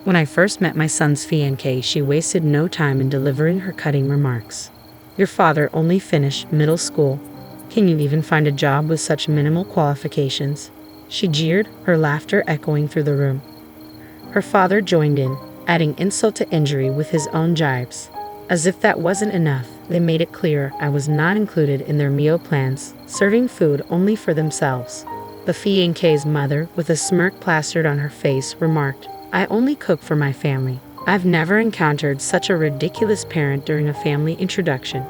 When I first met my son's fiancée, she wasted no time in delivering her cutting remarks. "Your father only finished middle school. Can you even find a job with such minimal qualifications?" She jeered, her laughter echoing through the room. Her father joined in, adding insult to injury with his own jibes. As if that wasn't enough, they made it clear I was not included in their meal plans, serving food only for themselves. The fiancée's mother, with a smirk plastered on her face, remarked, "I only cook for my family." I've never encountered such a ridiculous parent during a family introduction.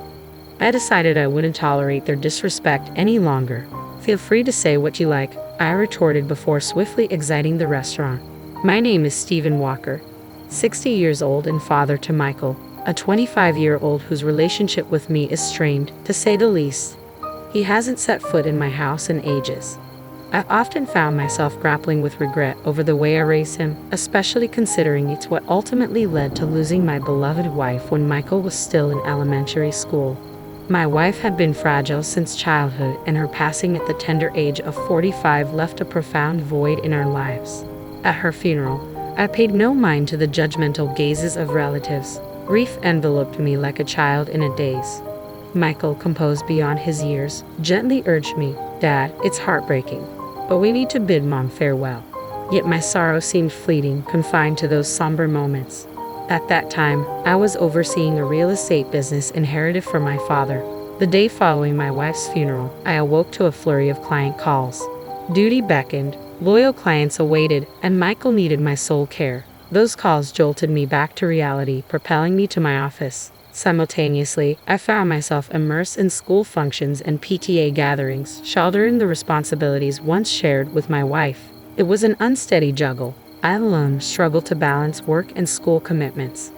I decided I wouldn't tolerate their disrespect any longer. "Feel free to say what you like," I retorted before swiftly exiting the restaurant. My name is Stephen Walker, 60 years old and father to Michael, a 25-year-old whose relationship with me is strained, to say the least. He hasn't set foot in my house in ages. I've often found myself grappling with regret over the way I raised him, especially considering it's what ultimately led to losing my beloved wife when Michael was still in elementary school. My wife had been fragile since childhood, and her passing at the tender age of 45 left a profound void in our lives. At her funeral, I paid no mind to the judgmental gazes of relatives. Grief enveloped me like a child in a daze. Michael, composed beyond his years, gently urged me, "Dad, it's heartbreaking, but we need to bid Mom farewell." Yet my sorrow seemed fleeting, confined to those somber moments. At that time, I was overseeing a real estate business inherited from my father. The day following my wife's funeral, I awoke to a flurry of client calls. Duty beckoned, loyal clients awaited, and Michael needed my sole care. Those calls jolted me back to reality, propelling me to my office. Simultaneously, I found myself immersed in school functions and PTA gatherings, shouldering the responsibilities once shared with my wife. It was an unsteady juggle. I alone struggled to balance work and school commitments.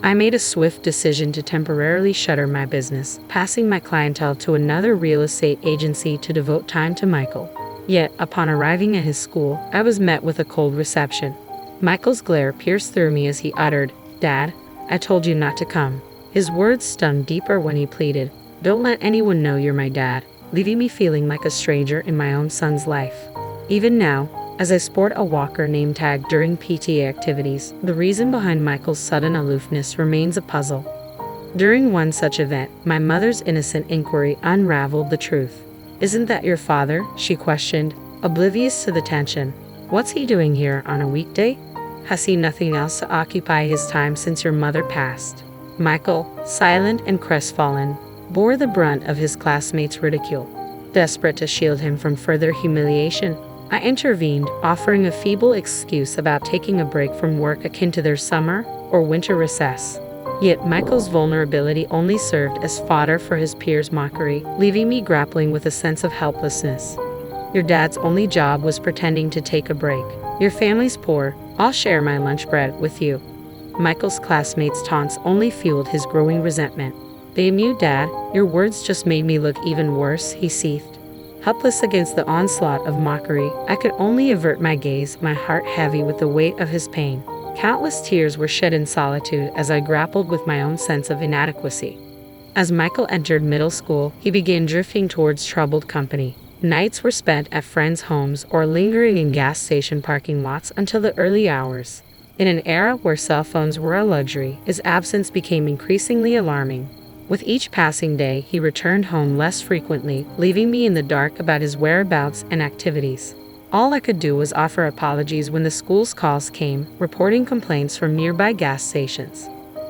I made a swift decision to temporarily shutter my business, passing my clientele to another real estate agency to devote time to Michael. Yet, upon arriving at his school, I was met with a cold reception. Michael's glare pierced through me as he uttered, "Dad, I told you not to come." His words stung deeper when he pleaded, "Don't let anyone know you're my dad," leaving me feeling like a stranger in my own son's life. Even now, as I sport a Walker name tag during PTA activities, the reason behind Michael's sudden aloofness remains a puzzle. During one such event, my mother's innocent inquiry unraveled the truth. "Isn't that your father?" she questioned, oblivious to the tension. "What's he doing here on a weekday? Has he nothing else to occupy his time since your mother passed?" Michael, silent and crestfallen, bore the brunt of his classmates' ridicule. Desperate to shield him from further humiliation, I intervened, offering a feeble excuse about taking a break from work akin to their summer or winter recess. Yet Michael's vulnerability only served as fodder for his peers' mockery, leaving me grappling with a sense of helplessness. "Your dad's only job was pretending to take a break. Your family's poor. I'll share my lunch bread with you." Michael's classmates' taunts only fueled his growing resentment. "Damn you, Dad, your words just made me look even worse," he seethed. Helpless against the onslaught of mockery, I could only avert my gaze, my heart heavy with the weight of his pain. Countless tears were shed in solitude as I grappled with my own sense of inadequacy. As Michael entered middle school, he began drifting towards troubled company. Nights were spent at friends' homes or lingering in gas station parking lots until the early hours. In an era where cell phones were a luxury, his absence became increasingly alarming. With each passing day, he returned home less frequently, leaving me in the dark about his whereabouts and activities. All I could do was offer apologies when the school's calls came, reporting complaints from nearby gas stations.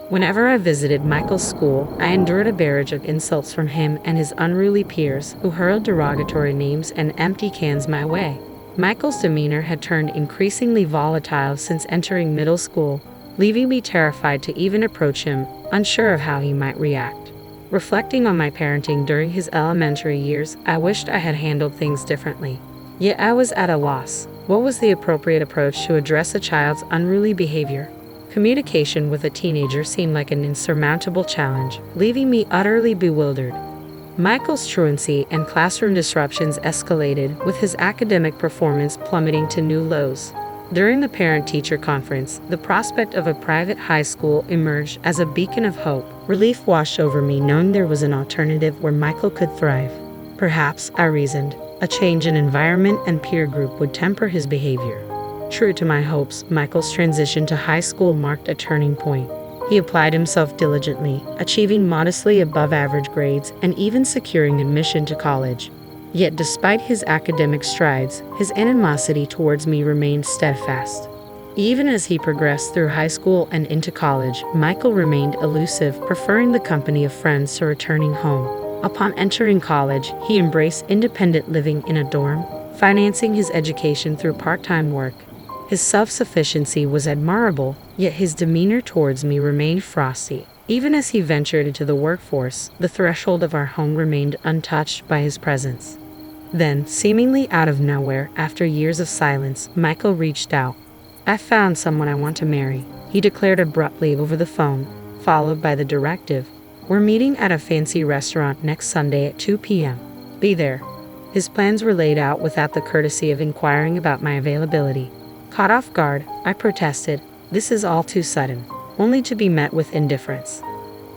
Whenever I visited Michael's school, I endured a barrage of insults from him and his unruly peers, who hurled derogatory names and empty cans my way. Michael's demeanor had turned increasingly volatile since entering middle school, leaving me terrified to even approach him, unsure of how he might react. Reflecting on my parenting during his elementary years, I wished I had handled things differently. Yet I was at a loss. What was the appropriate approach to address a child's unruly behavior? Communication with a teenager seemed like an insurmountable challenge, leaving me utterly bewildered. Michael's truancy and classroom disruptions escalated, with his academic performance plummeting to new lows. During the parent-teacher conference, the prospect of a private high school emerged as a beacon of hope. Relief washed over me knowing there was an alternative where Michael could thrive. Perhaps, I reasoned, a change in environment and peer group would temper his behavior. True to my hopes, Michael's transition to high school marked a turning point. He applied himself diligently, achieving modestly above average grades and even securing admission to college. Yet despite his academic strides, his animosity towards me remained steadfast. Even as he progressed through high school and into college, Michael remained elusive, preferring the company of friends to returning home. Upon entering college, he embraced independent living in a dorm, financing his education through part-time work. His self-sufficiency was admirable, yet his demeanor towards me remained frosty. Even as he ventured into the workforce, the threshold of our home remained untouched by his presence. Then, seemingly out of nowhere, after years of silence, Michael reached out. "I found someone I want to marry," he declared abruptly over the phone, followed by the directive. "We're meeting at a fancy restaurant next Sunday at 2 p.m. Be there." His plans were laid out without the courtesy of inquiring about my availability. Caught off guard, I protested, "This is all too sudden," only to be met with indifference.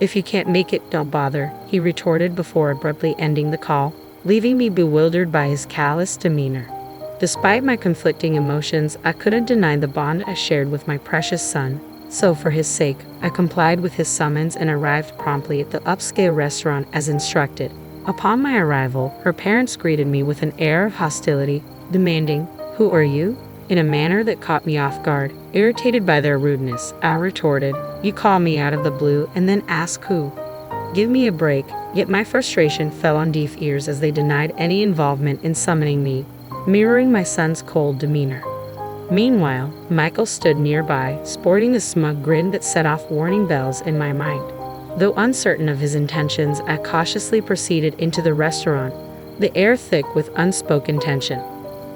"If you can't make it, don't bother," he retorted before abruptly ending the call, leaving me bewildered by his callous demeanor. Despite my conflicting emotions, I couldn't deny the bond I shared with my precious son, so for his sake, I complied with his summons and arrived promptly at the upscale restaurant as instructed. Upon my arrival, her parents greeted me with an air of hostility, demanding, "Who are you?" In a manner that caught me off guard. Irritated by their rudeness, I retorted, "You call me out of the blue and then ask who? Give me a break." Yet my frustration fell on deaf ears as they denied any involvement in summoning me, mirroring my son's cold demeanor. Meanwhile, Michael stood nearby, sporting a smug grin that set off warning bells in my mind. Though uncertain of his intentions, I cautiously proceeded into the restaurant, the air thick with unspoken tension.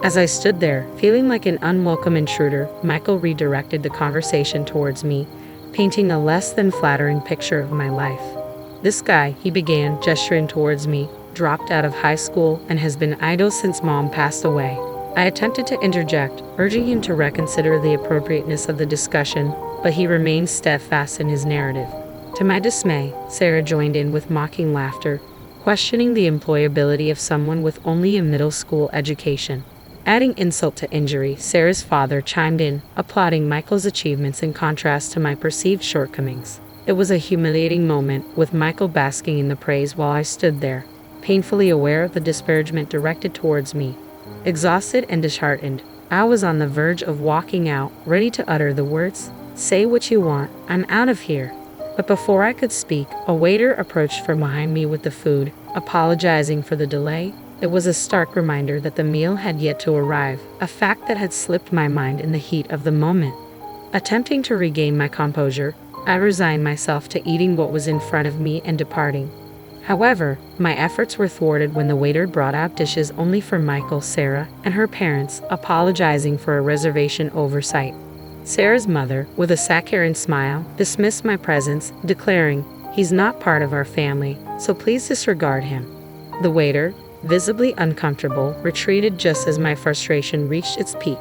As I stood there, feeling like an unwelcome intruder, Michael redirected the conversation towards me, painting a less than flattering picture of my life. "This guy," he began, gesturing towards me, "dropped out of high school and has been idle since Mom passed away." I attempted to interject, urging him to reconsider the appropriateness of the discussion, but he remained steadfast in his narrative. To my dismay, Sarah joined in with mocking laughter, questioning the employability of someone with only a middle school education. Adding insult to injury, Sarah's father chimed in, applauding Michael's achievements in contrast to my perceived shortcomings. It was a humiliating moment, with Michael basking in the praise while I stood there, painfully aware of the disparagement directed towards me. Exhausted and disheartened, I was on the verge of walking out, ready to utter the words, "Say what you want, I'm out of here." But before I could speak, a waiter approached from behind me with the food, apologizing for the delay. It was a stark reminder that the meal had yet to arrive, a fact that had slipped my mind in the heat of the moment. Attempting to regain my composure, I resigned myself to eating what was in front of me and departing. However, my efforts were thwarted when the waiter brought out dishes only for Michael, Sarah, and her parents, apologizing for a reservation oversight. Sarah's mother, with a saccharine smile, dismissed my presence, declaring, "He's not part of our family, so please disregard him." The waiter, visibly uncomfortable, retreated just as my frustration reached its peak.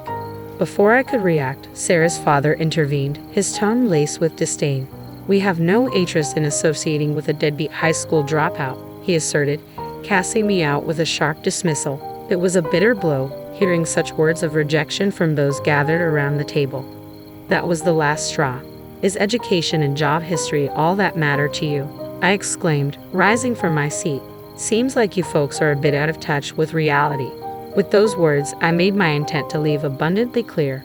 Before I could react, Sarah's father intervened, his tone laced with disdain. "We have no interest in associating with a deadbeat high school dropout," he asserted, casting me out with a sharp dismissal. It was a bitter blow, hearing such words of rejection from those gathered around the table. That was the last straw. "Is education and job history all that matter to you?" I exclaimed, rising from my seat. "Seems like you folks are a bit out of touch with reality." With those words, I made my intent to leave abundantly clear.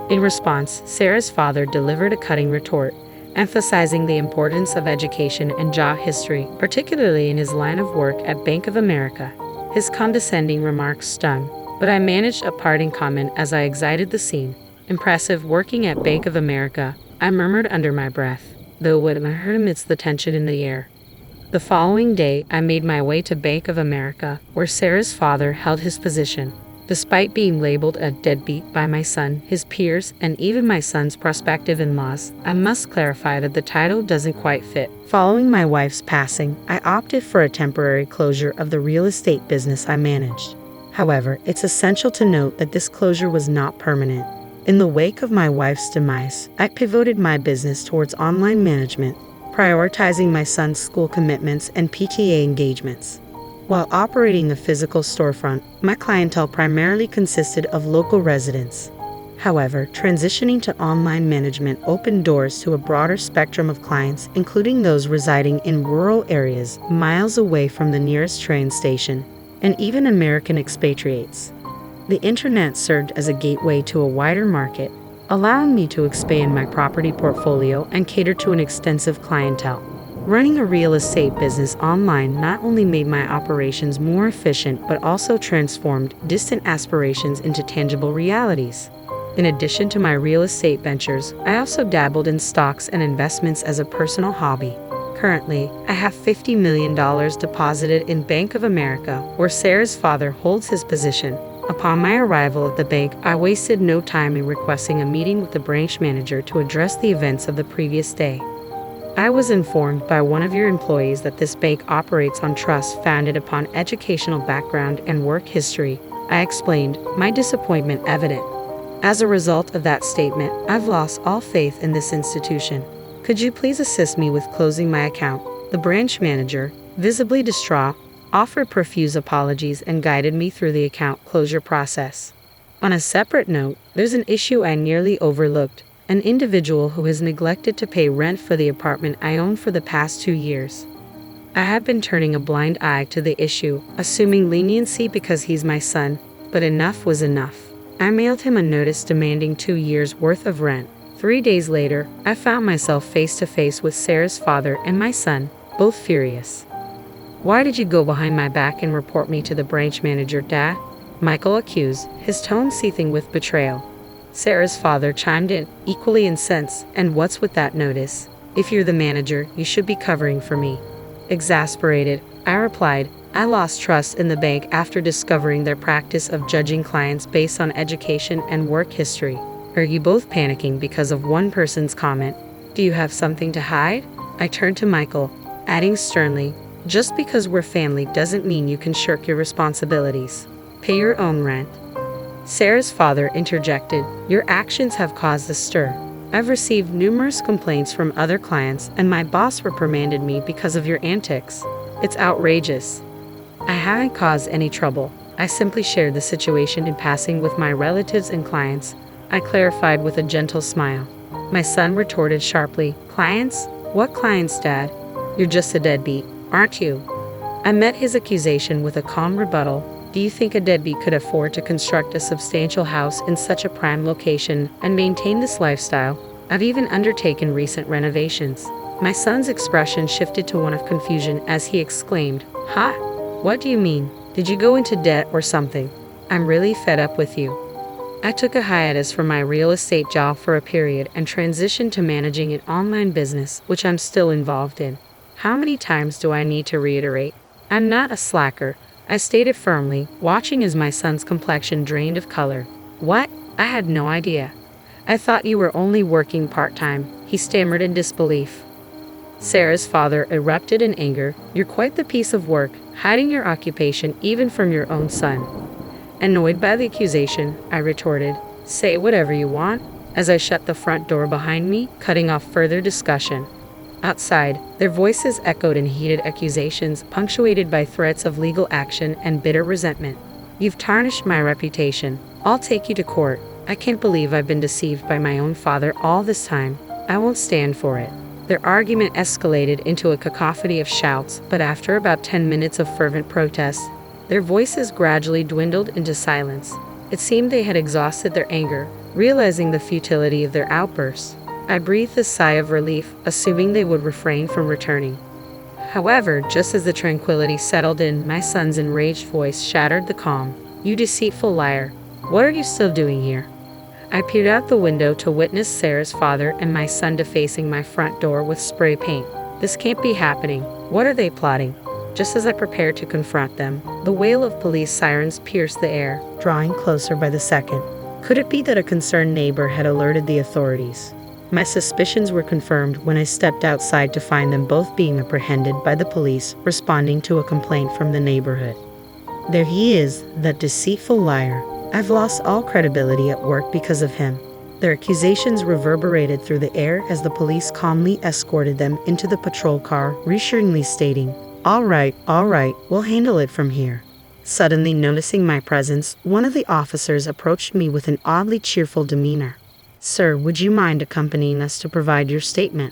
In response, Sarah's father delivered a cutting retort, emphasizing the importance of education and job history, particularly in his line of work at Bank of America. His condescending remarks stung, but I managed a parting comment as I exited the scene. "Impressive working at Bank of America," I murmured under my breath, though what I heard amidst the tension in the air. The following day, I made my way to Bank of America, where Sarah's father held his position. Despite being labeled a deadbeat by my son, his peers, and even my son's prospective in-laws, I must clarify that the title doesn't quite fit. Following my wife's passing, I opted for a temporary closure of the real estate business I managed. However, it's essential to note that this closure was not permanent. In the wake of my wife's demise, I pivoted my business towards online management, prioritizing my son's school commitments and PTA engagements. While operating a physical storefront, my clientele primarily consisted of local residents. However, transitioning to online management opened doors to a broader spectrum of clients, including those residing in rural areas miles away from the nearest train station, and even American expatriates. The internet served as a gateway to a wider market, allowing me to expand my property portfolio and cater to an extensive clientele. Running a real estate business online not only made my operations more efficient but also transformed distant aspirations into tangible realities. In addition to my real estate ventures, I also dabbled in stocks and investments as a personal hobby. Currently, I have $50 million deposited in Bank of America, where Sarah's father holds his position. Upon my arrival at the bank, I wasted no time in requesting a meeting with the branch manager to address the events of the previous day. I was informed by one of your employees that this bank operates on trust founded upon educational background and work history. I explained, my disappointment evident. As a result of that statement, I've lost all faith in this institution. Could you please assist me with closing my account? The branch manager, visibly distraught, offered profuse apologies and guided me through the account closure process. On a separate note, there's an issue I nearly overlooked. An individual who has neglected to pay rent for the apartment I own for the past 2 years. I have been turning a blind eye to the issue, assuming leniency because he's my son, but enough was enough. I mailed him a notice demanding 2 years' worth of rent. 3 days later, I found myself face to face with Sarah's father and my son, both furious. "Why did you go behind my back and report me to the branch manager, Dad?" Michael accused, his tone seething with betrayal. Sarah's father chimed in, equally incensed, "And what's with that notice? If you're the manager, you should be covering for me." Exasperated, I replied, "I lost trust in the bank after discovering their practice of judging clients based on education and work history. Are you both panicking because of one person's comment? Do you have something to hide?" I turned to Michael, adding sternly, "Just because we're family doesn't mean you can shirk your responsibilities. Pay your own rent." Sarah's father interjected, "Your actions have caused a stir. I've received numerous complaints from other clients, and my boss reprimanded me because of your antics. It's outrageous." I haven't caused any trouble. I simply shared the situation in passing with my relatives and clients, I clarified with a gentle smile. My son retorted sharply, "Clients? What clients, Dad? You're just a deadbeat, aren't you?" I met his accusation with a calm rebuttal. "Do you think a deadbeat could afford to construct a substantial house in such a prime location and maintain this lifestyle? I've even undertaken recent renovations." My son's expression shifted to one of confusion as he exclaimed, "Ha? What do you mean? Did you go into debt or something? I'm really fed up with you." I took a hiatus from my real estate job for a period and transitioned to managing an online business, which I'm still involved in. How many times do I need to reiterate? I'm not a slacker, I stated firmly, watching as my son's complexion drained of color. "What? I had no idea. I thought you were only working part-time," he stammered in disbelief. Sarah's father erupted in anger. "You're quite the piece of work, hiding your occupation even from your own son." Annoyed by the accusation, I retorted, "Say whatever you want," as I shut the front door behind me, cutting off further discussion. Outside, their voices echoed in heated accusations, punctuated by threats of legal action and bitter resentment. "You've tarnished my reputation. I'll take you to court. I can't believe I've been deceived by my own father all this time. I won't stand for it." Their argument escalated into a cacophony of shouts, but after about 10 minutes of fervent protest, their voices gradually dwindled into silence. It seemed they had exhausted their anger, realizing the futility of their outbursts. I breathed a sigh of relief, assuming they would refrain from returning. However, just as the tranquility settled in, my son's enraged voice shattered the calm. "You deceitful liar! What are you still doing here?" I peered out the window to witness Sarah's father and my son defacing my front door with spray paint. "This can't be happening. What are they plotting?" Just as I prepared to confront them, the wail of police sirens pierced the air, drawing closer by the second. Could it be that a concerned neighbor had alerted the authorities? My suspicions were confirmed when I stepped outside to find them both being apprehended by the police, responding to a complaint from the neighborhood. "There he is, that deceitful liar. I've lost all credibility at work because of him." Their accusations reverberated through the air as the police calmly escorted them into the patrol car, reassuringly stating, all right, we'll handle it from here." Suddenly noticing my presence, one of the officers approached me with an oddly cheerful demeanor. "Sir, would you mind accompanying us to provide your statement?"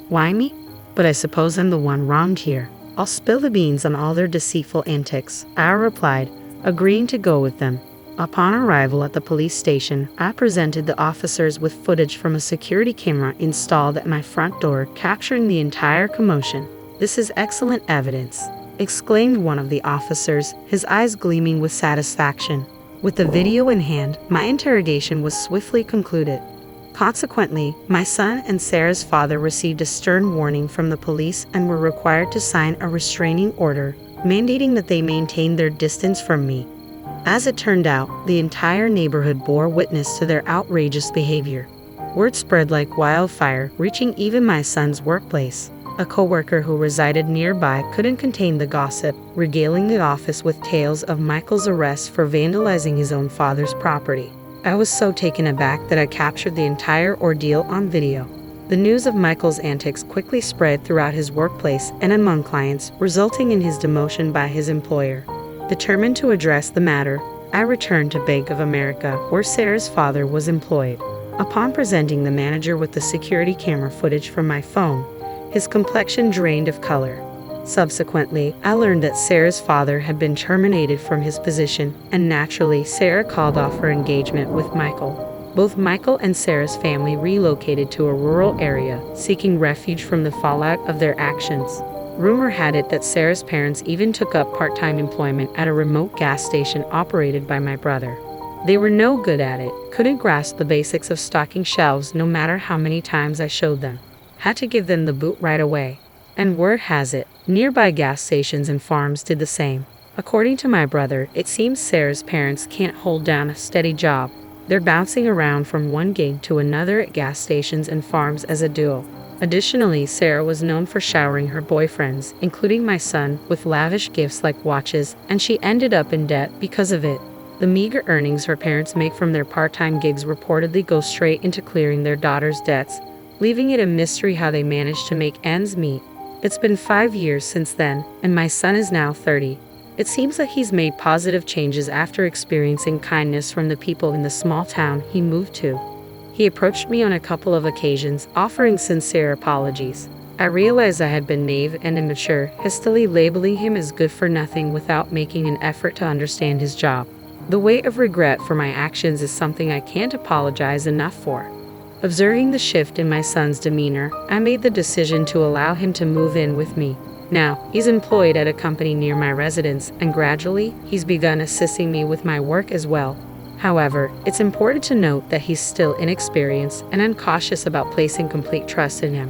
"Why me? But I suppose I'm the one wronged here. I'll spill the beans on all their deceitful antics," I replied, agreeing to go with them. Upon arrival at the police station, I presented the officers with footage from a security camera installed at my front door, capturing the entire commotion. "This is excellent evidence," exclaimed one of the officers, his eyes gleaming with satisfaction. With the video in hand, my interrogation was swiftly concluded. Consequently, my son and Sarah's father received a stern warning from the police and were required to sign a restraining order, mandating that they maintain their distance from me. As it turned out, the entire neighborhood bore witness to their outrageous behavior. Word spread like wildfire, reaching even my son's workplace. A coworker who resided nearby couldn't contain the gossip, regaling the office with tales of Michael's arrest for vandalizing his own father's property. I was so taken aback that I captured the entire ordeal on video. The news of Michael's antics quickly spread throughout his workplace and among clients, resulting in his demotion by his employer. Determined to address the matter, I returned to Bank of America, where Sarah's father was employed. Upon presenting the manager with the security camera footage from my phone, his complexion drained of color. Subsequently, I learned that Sarah's father had been terminated from his position, and naturally, Sarah called off her engagement with Michael. Both Michael and Sarah's family relocated to a rural area, seeking refuge from the fallout of their actions. Rumor had it that Sarah's parents even took up part-time employment at a remote gas station operated by my brother. They were no good at it, couldn't grasp the basics of stocking shelves no matter how many times I showed them. Had to give them the boot right away. And word has it, nearby gas stations and farms did the same. According to my brother, it seems Sarah's parents can't hold down a steady job. They're bouncing around from one gig to another at gas stations and farms as a duo. Additionally, Sarah was known for showering her boyfriends, including my son, with lavish gifts like watches, and she ended up in debt because of it. The meager earnings her parents make from their part-time gigs reportedly go straight into clearing their daughter's debts, leaving it a mystery how they managed to make ends meet. It's been 5 years since then, and my son is now 30. It seems that he's made positive changes after experiencing kindness from the people in the small town he moved to. He approached me on a couple of occasions, offering sincere apologies. I realized I had been naive and immature, hastily labeling him as good for nothing without making an effort to understand his job. The weight of regret for my actions is something I can't apologize enough for. Observing the shift in my son's demeanor, I made the decision to allow him to move in with me. Now, he's employed at a company near my residence, and gradually, he's begun assisting me with my work as well. However, it's important to note that he's still inexperienced, and I'm cautious about placing complete trust in him.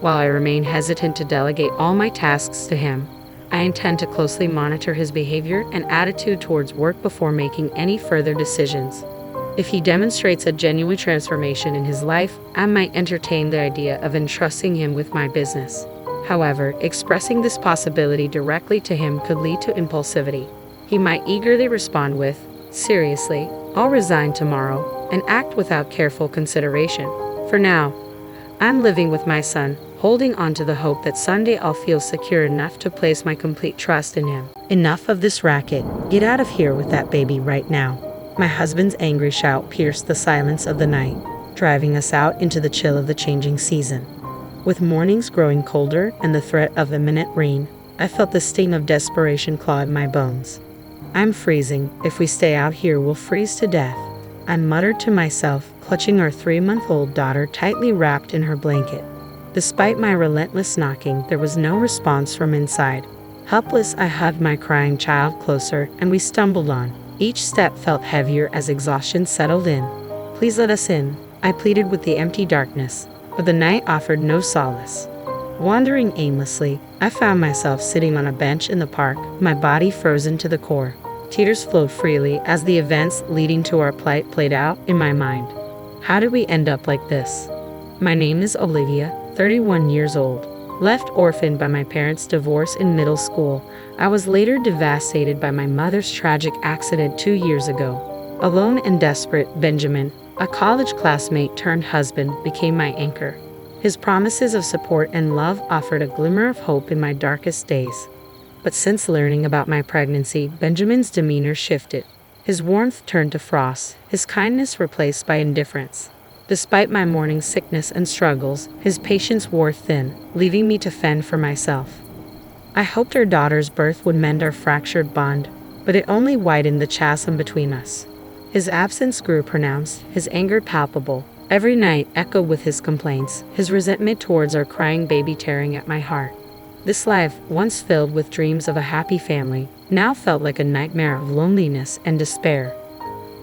While I remain hesitant to delegate all my tasks to him, I intend to closely monitor his behavior and attitude towards work before making any further decisions. If he demonstrates a genuine transformation in his life, I might entertain the idea of entrusting him with my business. However, expressing this possibility directly to him could lead to impulsivity. He might eagerly respond with, "Seriously, I'll resign tomorrow," and act without careful consideration. For now, I'm living with my son, holding on to the hope that someday I'll feel secure enough to place my complete trust in him. Enough of this racket. Get out of here with that baby right now. My husband's angry shout pierced the silence of the night, driving us out into the chill of the changing season. With mornings growing colder and the threat of imminent rain, I felt the sting of desperation claw at my bones. "I'm freezing. If we stay out here, we'll freeze to death," I muttered to myself, clutching our 3-month-old daughter tightly wrapped in her blanket. Despite my relentless knocking, there was no response from inside. Helpless, I hugged my crying child closer, and we stumbled on. Each step felt heavier as exhaustion settled in. "Please let us in," I pleaded with the empty darkness, but the night offered no solace. Wandering aimlessly, I found myself sitting on a bench in the park, my body frozen to the core. Tears flowed freely as the events leading to our plight played out in my mind. How did we end up like this? My name is Olivia, 31 years old. Left orphaned by my parents' divorce in middle school, I was later devastated by my mother's tragic accident 2 years ago. Alone and desperate, Benjamin, a college classmate turned husband, became my anchor. His promises of support and love offered a glimmer of hope in my darkest days. But since learning about my pregnancy, Benjamin's demeanor shifted. His warmth turned to frost, his kindness replaced by indifference. Despite my morning sickness and struggles, his patience wore thin, leaving me to fend for myself. I hoped our daughter's birth would mend our fractured bond, but it only widened the chasm between us. His absence grew pronounced, his anger palpable. Every night echoed with his complaints, his resentment towards our crying baby tearing at my heart. This life, once filled with dreams of a happy family, now felt like a nightmare of loneliness and despair.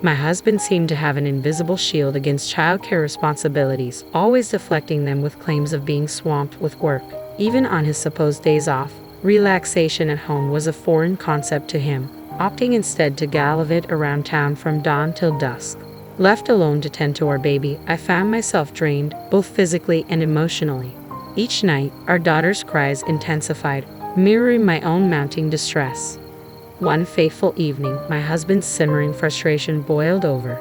My husband seemed to have an invisible shield against childcare responsibilities, always deflecting them with claims of being swamped with work. Even on his supposed days off, relaxation at home was a foreign concept to him, opting instead to gallivant around town from dawn till dusk. Left alone to tend to our baby, I found myself drained, both physically and emotionally. Each night, our daughter's cries intensified, mirroring my own mounting distress. One fateful evening, my husband's simmering frustration boiled over.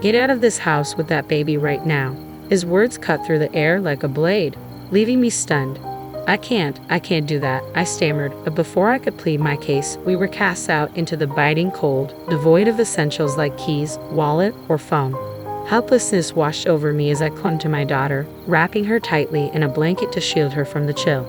"Get out of this house with that baby right now." His words cut through the air like a blade, leaving me stunned. I can't do that," I stammered, but before I could plead my case, we were cast out into the biting cold, devoid of essentials like keys, wallet, or phone. Helplessness washed over me as I clung to my daughter, wrapping her tightly in a blanket to shield her from the chill.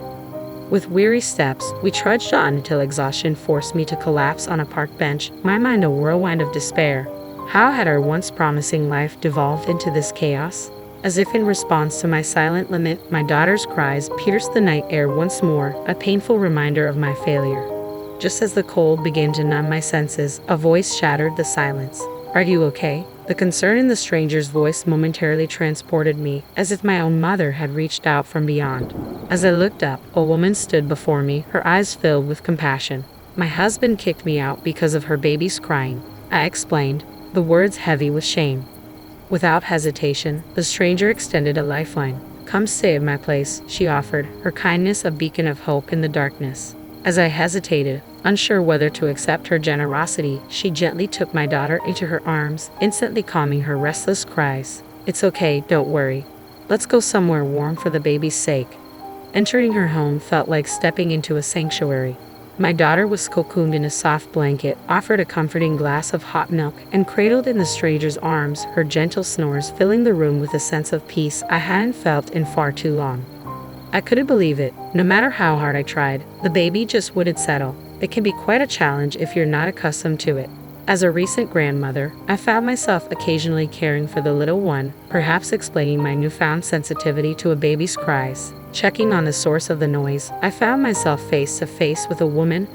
With weary steps, we trudged on until exhaustion forced me to collapse on a park bench, my mind a whirlwind of despair. How had our once promising life devolved into this chaos? As if in response to my silent lament, my daughter's cries pierced the night air once more, a painful reminder of my failure. Just as the cold began to numb my senses, a voice shattered the silence. "Are you okay?" The concern in the stranger's voice momentarily transported me, as if my own mother had reached out from beyond. As I looked up, a woman stood before me, her eyes filled with compassion. "My husband kicked me out because of her baby's crying," I explained, the words heavy with shame. Without hesitation, the stranger extended a lifeline. "Come stay at my place," she offered, her kindness a beacon of hope in the darkness. As I hesitated, unsure whether to accept her generosity, she gently took my daughter into her arms, instantly calming her restless cries. "It's okay, don't worry. Let's go somewhere warm for the baby's sake." Entering her home felt like stepping into a sanctuary. My daughter was cocooned in a soft blanket, offered a comforting glass of hot milk, and cradled in the stranger's arms, her gentle snores filling the room with a sense of peace I hadn't felt in far too long. I couldn't believe it. No matter how hard I tried, the baby just wouldn't settle. It can be quite a challenge if you're not accustomed to it. As a recent grandmother, I found myself occasionally caring for the little one, perhaps explaining my newfound sensitivity to a baby's cries. Checking on the source of the noise, I found myself face to face with a woman,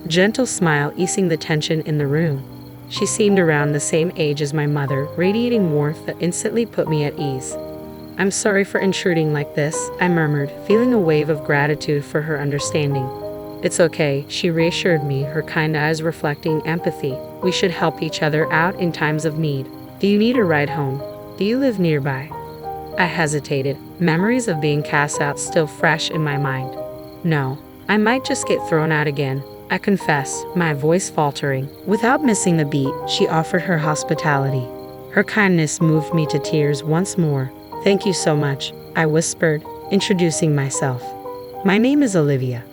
gentle smile easing the tension in the room. She seemed around the same age as my mother, radiating warmth that instantly put me at ease. "I'm sorry for intruding like this," I murmured, feeling a wave of gratitude for her understanding. "It's okay," she reassured me, her kind eyes reflecting empathy. "We should help each other out in times of need. Do you need a ride home? Do you live nearby?" I hesitated, memories of being cast out still fresh in my mind. "No, I might just get thrown out again," I confessed, my voice faltering. Without missing a beat, she offered her hospitality. Her kindness moved me to tears once more. "Thank you so much," I whispered, introducing myself. "My name is Olivia."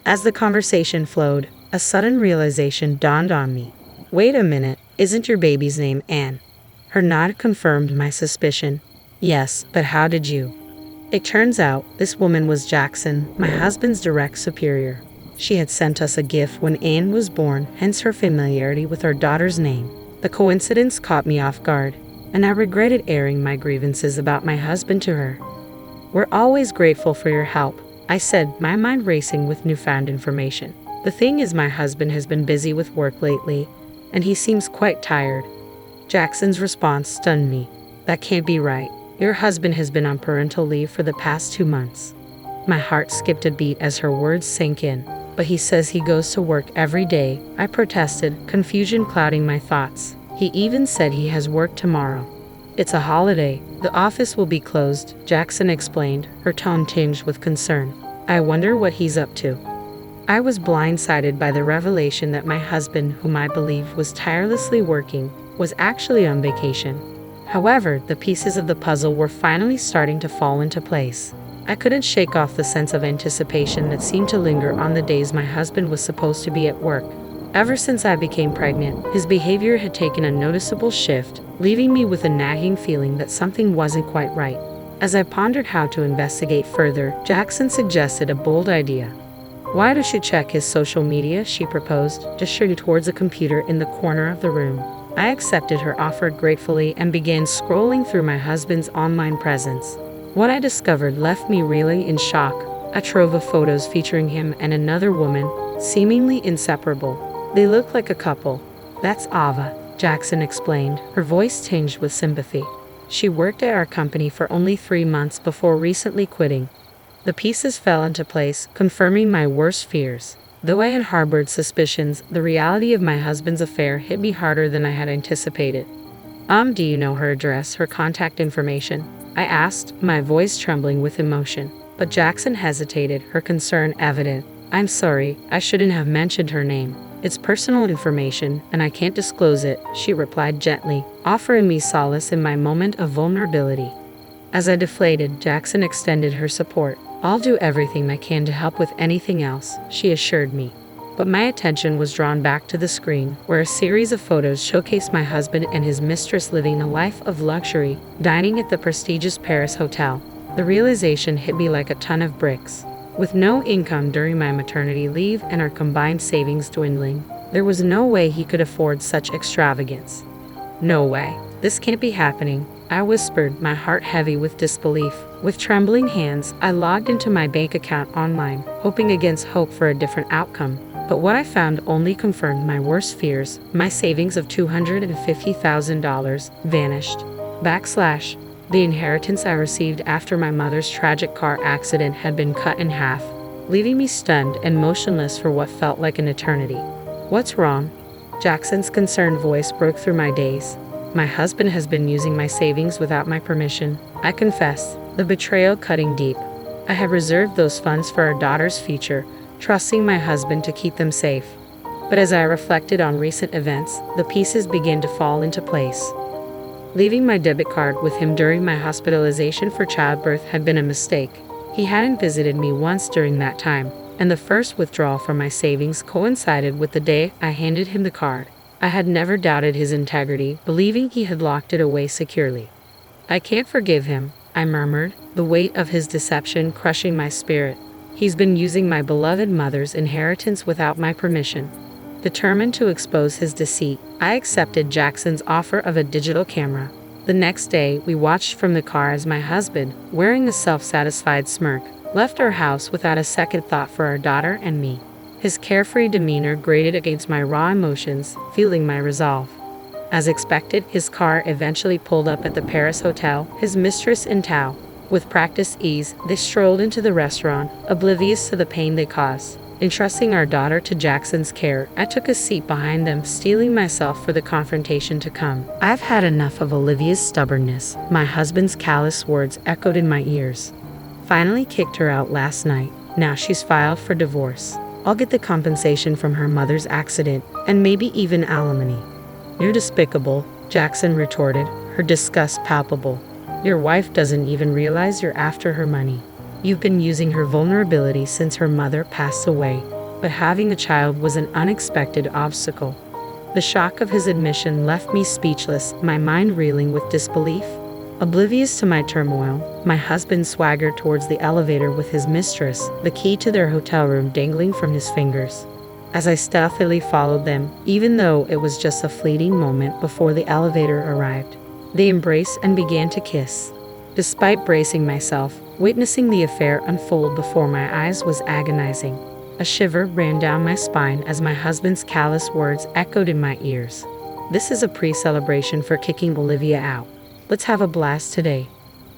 As the conversation flowed, a sudden realization dawned on me. "Wait a minute, isn't your baby's name Anne?" Her nod confirmed my suspicion. "Yes, but how did you?" It turns out, this woman was Jackson, my husband's direct superior. She had sent us a gift when Anne was born, hence her familiarity with our daughter's name. The coincidence caught me off guard, and I regretted airing my grievances about my husband to her. "We're always grateful for your help," I said, my mind racing with newfound information. "The thing is, my husband has been busy with work lately, and he seems quite tired." Jackson's response stunned me. "That can't be right. Your husband has been on parental leave for the past 2 months. My heart skipped a beat as her words sank in. "But he says he goes to work every day," I protested, confusion clouding my thoughts. "He even said he has work tomorrow." "It's a holiday. The office will be closed," Jackson explained, her tone tinged with concern. "I wonder what he's up to." I was blindsided by the revelation that my husband, whom I believed was tirelessly working, was actually on vacation. However, the pieces of the puzzle were finally starting to fall into place. I couldn't shake off the sense of anticipation that seemed to linger on the days my husband was supposed to be at work. Ever since I became pregnant, his behavior had taken a noticeable shift, leaving me with a nagging feeling that something wasn't quite right. As I pondered how to investigate further, Jackson suggested a bold idea. "Why don't you check his social media?" she proposed, gesturing towards a computer in the corner of the room. I accepted her offer gratefully and began scrolling through my husband's online presence. What I discovered left me reeling in shock. A trove of photos featuring him and another woman, seemingly inseparable. They look like a couple. "That's Ava," Jackson explained, her voice tinged with sympathy. "She worked at our company for only 3 months before recently quitting." The pieces fell into place, confirming my worst fears. Though I had harbored suspicions, the reality of my husband's affair hit me harder than I had anticipated. Do you know her address, her contact information?" I asked, my voice trembling with emotion. But Jackson hesitated, her concern evident. "I'm sorry, I shouldn't have mentioned her name. It's personal information, and I can't disclose it," she replied gently, offering me solace in my moment of vulnerability. As I deflated, Jackson extended her support. "I'll do everything I can to help with anything else," she assured me. But my attention was drawn back to the screen, where a series of photos showcased my husband and his mistress living a life of luxury, dining at the prestigious Paris hotel. The realization hit me like a ton of bricks. With no income during my maternity leave and our combined savings dwindling, there was no way he could afford such extravagance. "No way. This can't be happening," I whispered, my heart heavy with disbelief. With trembling hands, I logged into my bank account online, hoping against hope for a different outcome. But what I found only confirmed my worst fears. My savings of $250,000 vanished. The inheritance I received after my mother's tragic car accident had been cut in half, leaving me stunned and motionless for what felt like an eternity. "What's wrong?" Jackson's concerned voice broke through my daze. "My husband has been using my savings without my permission," I confessed, the betrayal cutting deep. "I had reserved those funds for our daughter's future, trusting my husband to keep them safe." But as I reflected on recent events, the pieces began to fall into place. Leaving my debit card with him during my hospitalization for childbirth had been a mistake. He hadn't visited me once during that time, and the first withdrawal from my savings coincided with the day I handed him the card. I had never doubted his integrity, believing he had locked it away securely. "I can't forgive him," I murmured, the weight of his deception crushing my spirit. "He's been using my beloved mother's inheritance without my permission." Determined to expose his deceit, I accepted Jackson's offer of a digital camera. The next day, we watched from the car as my husband, wearing a self-satisfied smirk, left our house without a second thought for our daughter and me. His carefree demeanor grated against my raw emotions, fueling my resolve. As expected, his car eventually pulled up at the Paris hotel, his mistress in tow. With practiced ease, they strolled into the restaurant, oblivious to the pain they caused. Entrusting our daughter to Jackson's care, I took a seat behind them, steeling myself for the confrontation to come. "I've had enough of Olivia's stubbornness," my husband's callous words echoed in my ears. "Finally kicked her out last night. Now she's filed for divorce. I'll get the compensation from her mother's accident, and maybe even alimony." "You're despicable," Jackson retorted, her disgust palpable. "Your wife doesn't even realize you're after her money. You've been using her vulnerability since her mother passed away, but having a child was an unexpected obstacle." The shock of his admission left me speechless, my mind reeling with disbelief. Oblivious to my turmoil, my husband swaggered towards the elevator with his mistress, the key to their hotel room dangling from his fingers. As I stealthily followed them, even though it was just a fleeting moment before the elevator arrived, they embraced and began to kiss. Despite bracing myself, witnessing the affair unfold before my eyes was agonizing. A shiver ran down my spine as my husband's callous words echoed in my ears. "This is a pre-celebration for kicking Olivia out. Let's have a blast today."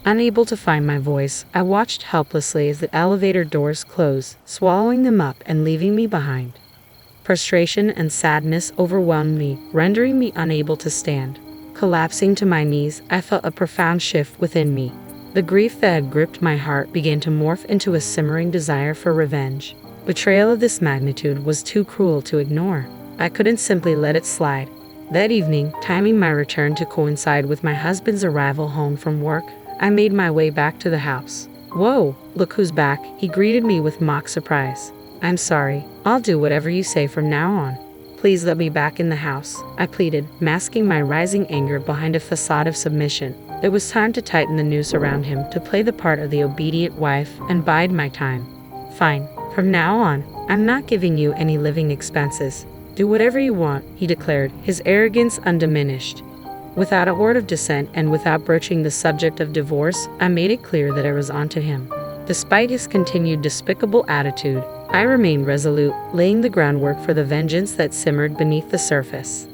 Unable to find my voice, I watched helplessly as the elevator doors closed, swallowing them up and leaving me behind. Frustration and sadness overwhelmed me, rendering me unable to stand. Collapsing to my knees, I felt a profound shift within me. The grief that had gripped my heart began to morph into a simmering desire for revenge. Betrayal of this magnitude was too cruel to ignore. I couldn't simply let it slide. That evening, timing my return to coincide with my husband's arrival home from work, I made my way back to the house. "Whoa, look who's back," he greeted me with mock surprise. "I'm sorry. I'll do whatever you say from now on. Please let me back in the house," I pleaded, masking my rising anger behind a facade of submission. It was time to tighten the noose around him, to play the part of the obedient wife and bide my time. "Fine. From now on, I'm not giving you any living expenses. Do whatever you want," he declared, his arrogance undiminished. Without a word of dissent and without broaching the subject of divorce, I made it clear that I was onto him. Despite his continued despicable attitude, I remained resolute, laying the groundwork for the vengeance that simmered beneath the surface.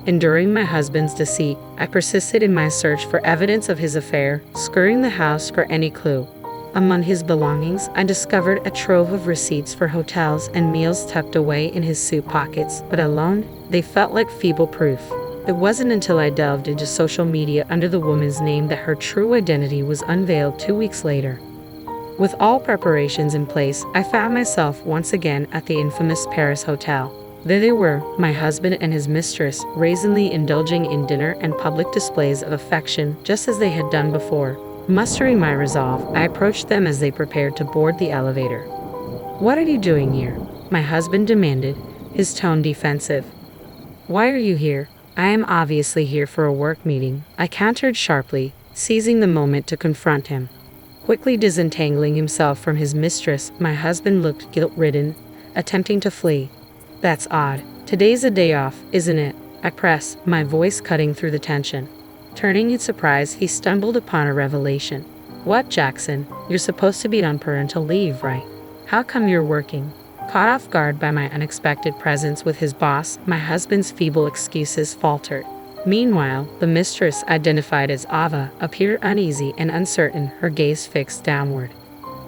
Enduring my husband's deceit, I persisted in my search for evidence of his affair, scouring the house for any clue. Among his belongings, I discovered a trove of receipts for hotels and meals tucked away in his suit pockets, but alone, they felt like feeble proof. It wasn't until I delved into social media under the woman's name that her true identity was unveiled 2 weeks later. With all preparations in place, I found myself once again at the infamous Paris hotel. There they were, my husband and his mistress, brazenly indulging in dinner and public displays of affection, just as they had done before. Mustering my resolve, I approached them as they prepared to board the elevator. "What are you doing here?" my husband demanded, his tone defensive. "Why are you here?" "I am obviously here for a work meeting," I countered sharply, seizing the moment to confront him. Quickly disentangling himself from his mistress, my husband looked guilt-ridden, attempting to flee. "That's odd. Today's a day off, isn't it?" I pressed, my voice cutting through the tension. Turning in surprise, he stumbled upon a revelation. "What, Jackson? You're supposed to be on parental leave, right? How come you're working?" Caught off guard by my unexpected presence with his boss, my husband's feeble excuses faltered. Meanwhile, the mistress, identified as Ava, appeared uneasy and uncertain, her gaze fixed downward.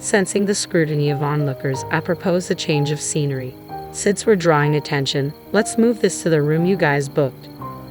Sensing the scrutiny of onlookers, I proposed a change of scenery. "Since we're drawing attention, let's move this to the room you guys booked.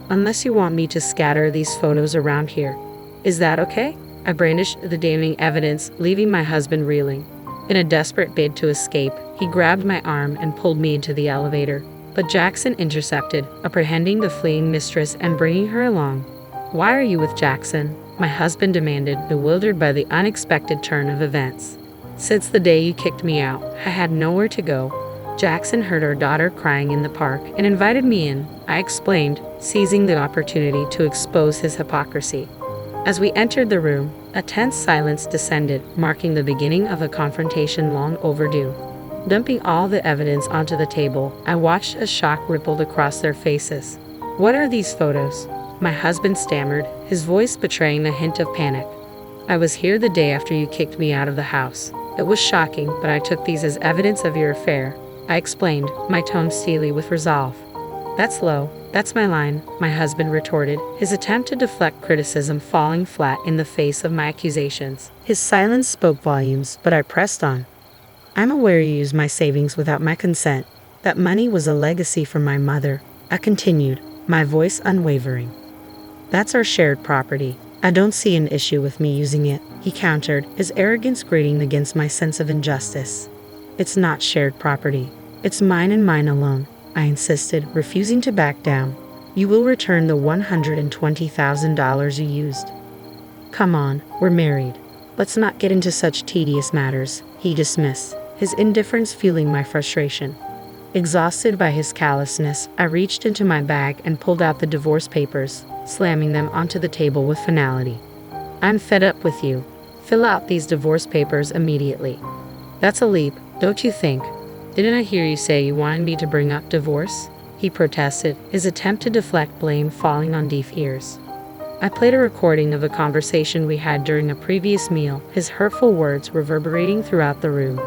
Unless you want me to scatter these photos around here. Is that okay?" I brandished the damning evidence, leaving my husband reeling. In a desperate bid to escape, he grabbed my arm and pulled me into the elevator. But Jackson intercepted, apprehending the fleeing mistress and bringing her along. "Why are you with Jackson?" my husband demanded, bewildered by the unexpected turn of events. "Since the day you kicked me out, I had nowhere to go. Jackson heard our daughter crying in the park and invited me in," I explained, seizing the opportunity to expose his hypocrisy. As we entered the room, a tense silence descended, marking the beginning of a confrontation long overdue. Dumping all the evidence onto the table, I watched as shock rippled across their faces. "What are these photos?" my husband stammered, his voice betraying a hint of panic. "I was here the day after you kicked me out of the house. It was shocking, but I took these as evidence of your affair," I explained, my tone steely with resolve. "That's low. That's my line," my husband retorted, his attempt to deflect criticism falling flat in the face of my accusations. His silence spoke volumes, but I pressed on. "I'm aware you used my savings without my consent. That money was a legacy from my mother," I continued, my voice unwavering. "That's our shared property. I don't see an issue with me using it," he countered, his arrogance grating against my sense of injustice. "It's not shared property. It's mine and mine alone," I insisted, refusing to back down. "You will return the $120,000 you used." "Come on, we're married. Let's not get into such tedious matters," he dismissed, his indifference fueling my frustration. Exhausted by his callousness, I reached into my bag and pulled out the divorce papers, slamming them onto the table with finality. "I'm fed up with you. Fill out these divorce papers immediately." "That's a leap, don't you think? Didn't I hear you say you wanted me to bring up divorce?" he protested, his attempt to deflect blame falling on deaf ears. I played a recording of a conversation we had during a previous meal, his hurtful words reverberating throughout the room.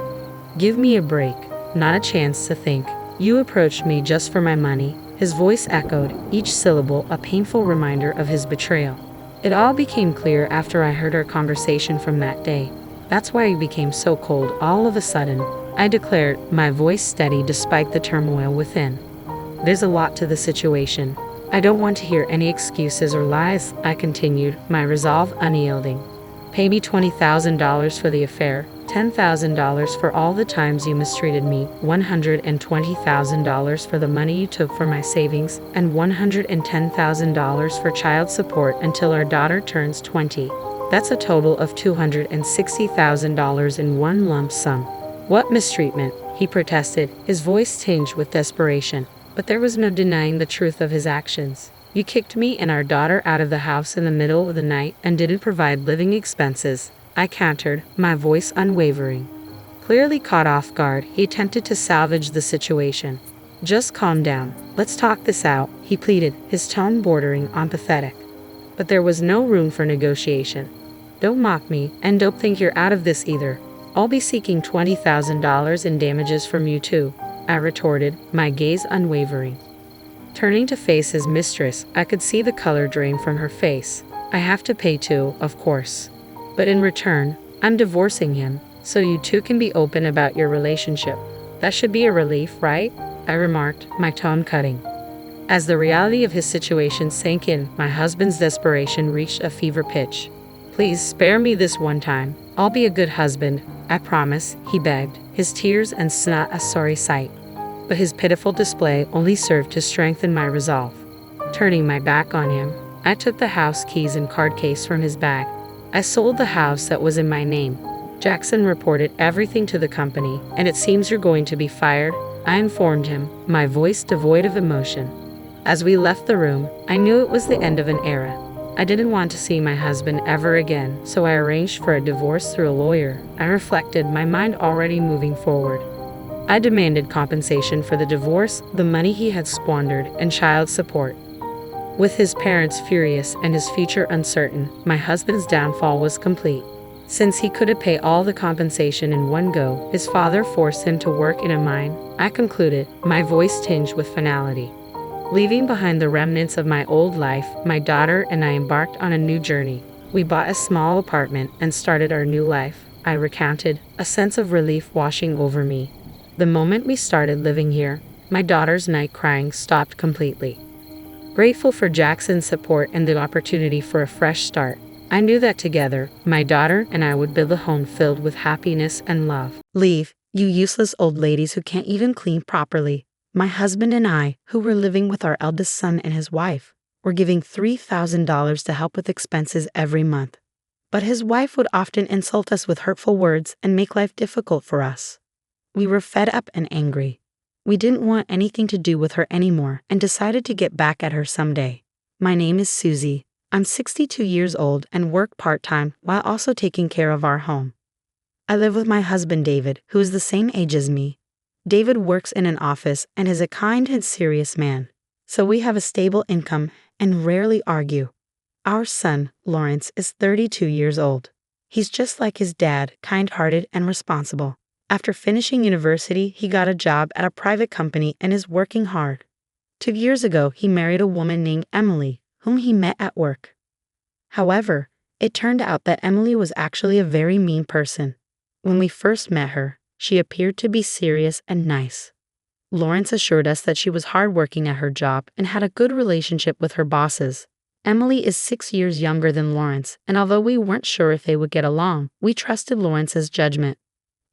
"Give me a break. Not a chance to think. You approached me just for my money," his voice echoed, each syllable a painful reminder of his betrayal. It all became clear after I heard our conversation from that day. "That's why you became so cold all of a sudden," I declared, my voice steady despite the turmoil within. "There's a lot to the situation. I don't want to hear any excuses or lies," I continued, my resolve unyielding. "Pay me $20,000 for the affair, $10,000 for all the times you mistreated me, $120,000 for the money you took from my savings, and $110,000 for child support until our daughter turns 20. That's a total of $260,000 in one lump sum. What mistreatment, he protested, his voice tinged with desperation. But there was no denying the truth of his actions. You kicked me and our daughter out of the house in the middle of the night and didn't provide living expenses, I countered, my voice unwavering. Clearly caught off guard, he attempted to salvage the situation. Just calm down. Let's talk this out, he pleaded, his tone bordering on pathetic. But there was no room for negotiation. Don't mock me, and don't think you're out of this either. I'll be seeking $20,000 in damages from you too, I retorted, my gaze unwavering. Turning to face his mistress, I could see the color drain from her face. I have to pay too, of course. But in return, I'm divorcing him, so you two can be open about your relationship. That should be a relief, right? I remarked, my tone cutting. As the reality of his situation sank in, my husband's desperation reached a fever pitch. Please spare me this one time. I'll be a good husband, I promise, he begged, his tears and snot a sorry sight. But his pitiful display only served to strengthen my resolve. Turning my back on him, I took the house keys and card case from his bag. I sold the house that was in my name. Jackson reported everything to the company, and it seems you're going to be fired, I informed him, my voice devoid of emotion. As we left the room, I knew it was the end of an era. I didn't want to see my husband ever again, so I arranged for a divorce through a lawyer. I reflected, my mind already moving forward. I demanded compensation for the divorce, the money he had squandered, and child support. With his parents furious and his future uncertain, my husband's downfall was complete. Since he couldn't pay all the compensation in one go, his father forced him to work in a mine, I concluded, my voice tinged with finality. Leaving behind the remnants of my old life, my daughter and I embarked on a new journey. We bought a small apartment and started our new life, I recounted, a sense of relief washing over me. The moment we started living here, my daughter's night crying stopped completely. Grateful for Jackson's support and the opportunity for a fresh start, I knew that together, my daughter and I would build a home filled with happiness and love. Leave, you useless old ladies who can't even clean properly. My husband and I, who were living with our eldest son and his wife, were giving $3,000 to help with expenses every month. But his wife would often insult us with hurtful words and make life difficult for us. We were fed up and angry. We didn't want anything to do with her anymore and decided to get back at her someday. My name is Susie. I'm 62 years old and work part-time while also taking care of our home. I live with my husband David, who is the same age as me. David works in an office and is a kind and serious man, so we have a stable income and rarely argue. Our son, Lawrence, is 32 years old. He's just like his dad, kind-hearted and responsible. After finishing university, he got a job at a private company and is working hard. 2 years ago, he married a woman named Emily, whom he met at work. However, it turned out that Emily was actually a very mean person. When we first met her, she appeared to be serious and nice. Lawrence assured us that she was hardworking at her job and had a good relationship with her bosses. Emily is 6 years younger than Lawrence, and although we weren't sure if they would get along, we trusted Lawrence's judgment.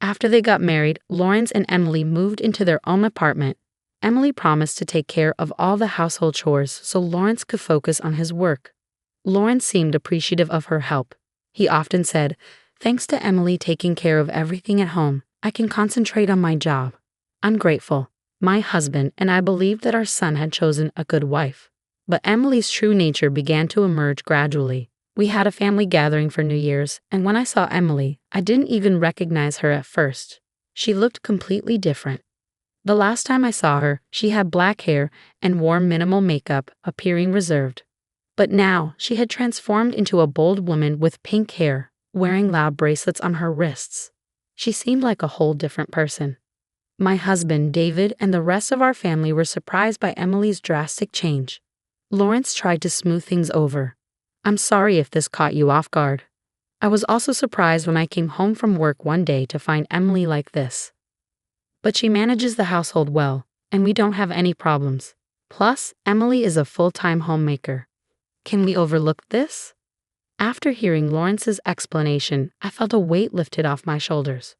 After they got married, Lawrence and Emily moved into their own apartment. Emily promised to take care of all the household chores so Lawrence could focus on his work. Lawrence seemed appreciative of her help. He often said, "Thanks to Emily taking care of everything at home, I can concentrate on my job." I'm grateful. My husband and I believed that our son had chosen a good wife. But Emily's true nature began to emerge gradually. We had a family gathering for New Year's, and when I saw Emily, I didn't even recognize her at first. She looked completely different. The last time I saw her, she had black hair and wore minimal makeup, appearing reserved. But now, she had transformed into a bold woman with pink hair, wearing loud bracelets on her wrists. She seemed like a whole different person. My husband, David, and the rest of our family were surprised by Emily's drastic change. Lawrence tried to smooth things over. I'm sorry if this caught you off guard. I was also surprised when I came home from work one day to find Emily like this. But she manages the household well, and we don't have any problems. Plus, Emily is a full-time homemaker. Can we overlook this? After hearing Lawrence's explanation, I felt a weight lifted off my shoulders.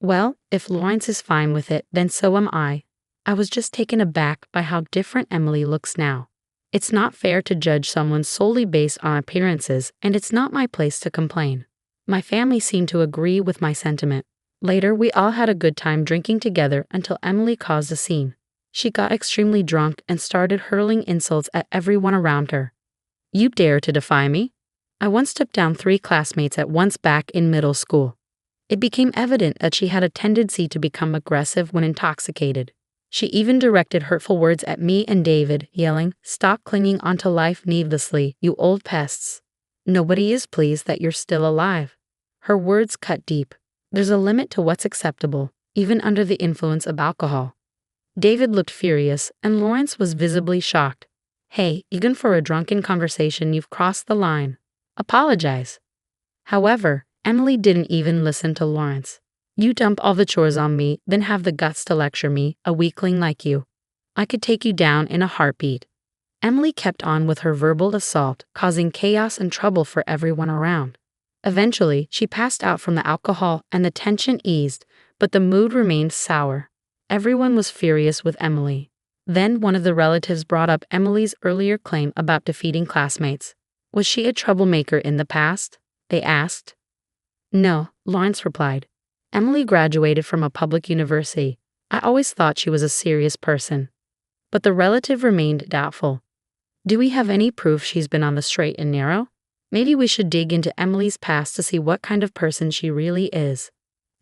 Well, if Lawrence is fine with it, then so am I. I was just taken aback by how different Emily looks now. It's not fair to judge someone solely based on appearances, and it's not my place to complain. My family seemed to agree with my sentiment. Later, we all had a good time drinking together until Emily caused a scene. She got extremely drunk and started hurling insults at everyone around her. "You dare to defy me?" I once took down 3 classmates at once back in middle school. It became evident that she had a tendency to become aggressive when intoxicated. She even directed hurtful words at me and David, yelling, "Stop clinging onto life needlessly, you old pests. Nobody is pleased that you're still alive." Her words cut deep. There's a limit to what's acceptable, even under the influence of alcohol. David looked furious, and Lawrence was visibly shocked. "Hey, even for a drunken conversation, you've crossed the line. Apologize." However, Emily didn't even listen to Lawrence. "You dump all the chores on me, then have the guts to lecture me, a weakling like you. I could take you down in a heartbeat." Emily kept on with her verbal assault, causing chaos and trouble for everyone around. Eventually, she passed out from the alcohol and the tension eased, but the mood remained sour. Everyone was furious with Emily. Then one of the relatives brought up Emily's earlier claim about defeating classmates. "Was she a troublemaker in the past?" they asked. "No," Lawrence replied. "Emily graduated from a public university. I always thought she was a serious person." But the relative remained doubtful. "Do we have any proof she's been on the straight and narrow? Maybe we should dig into Emily's past to see what kind of person she really is."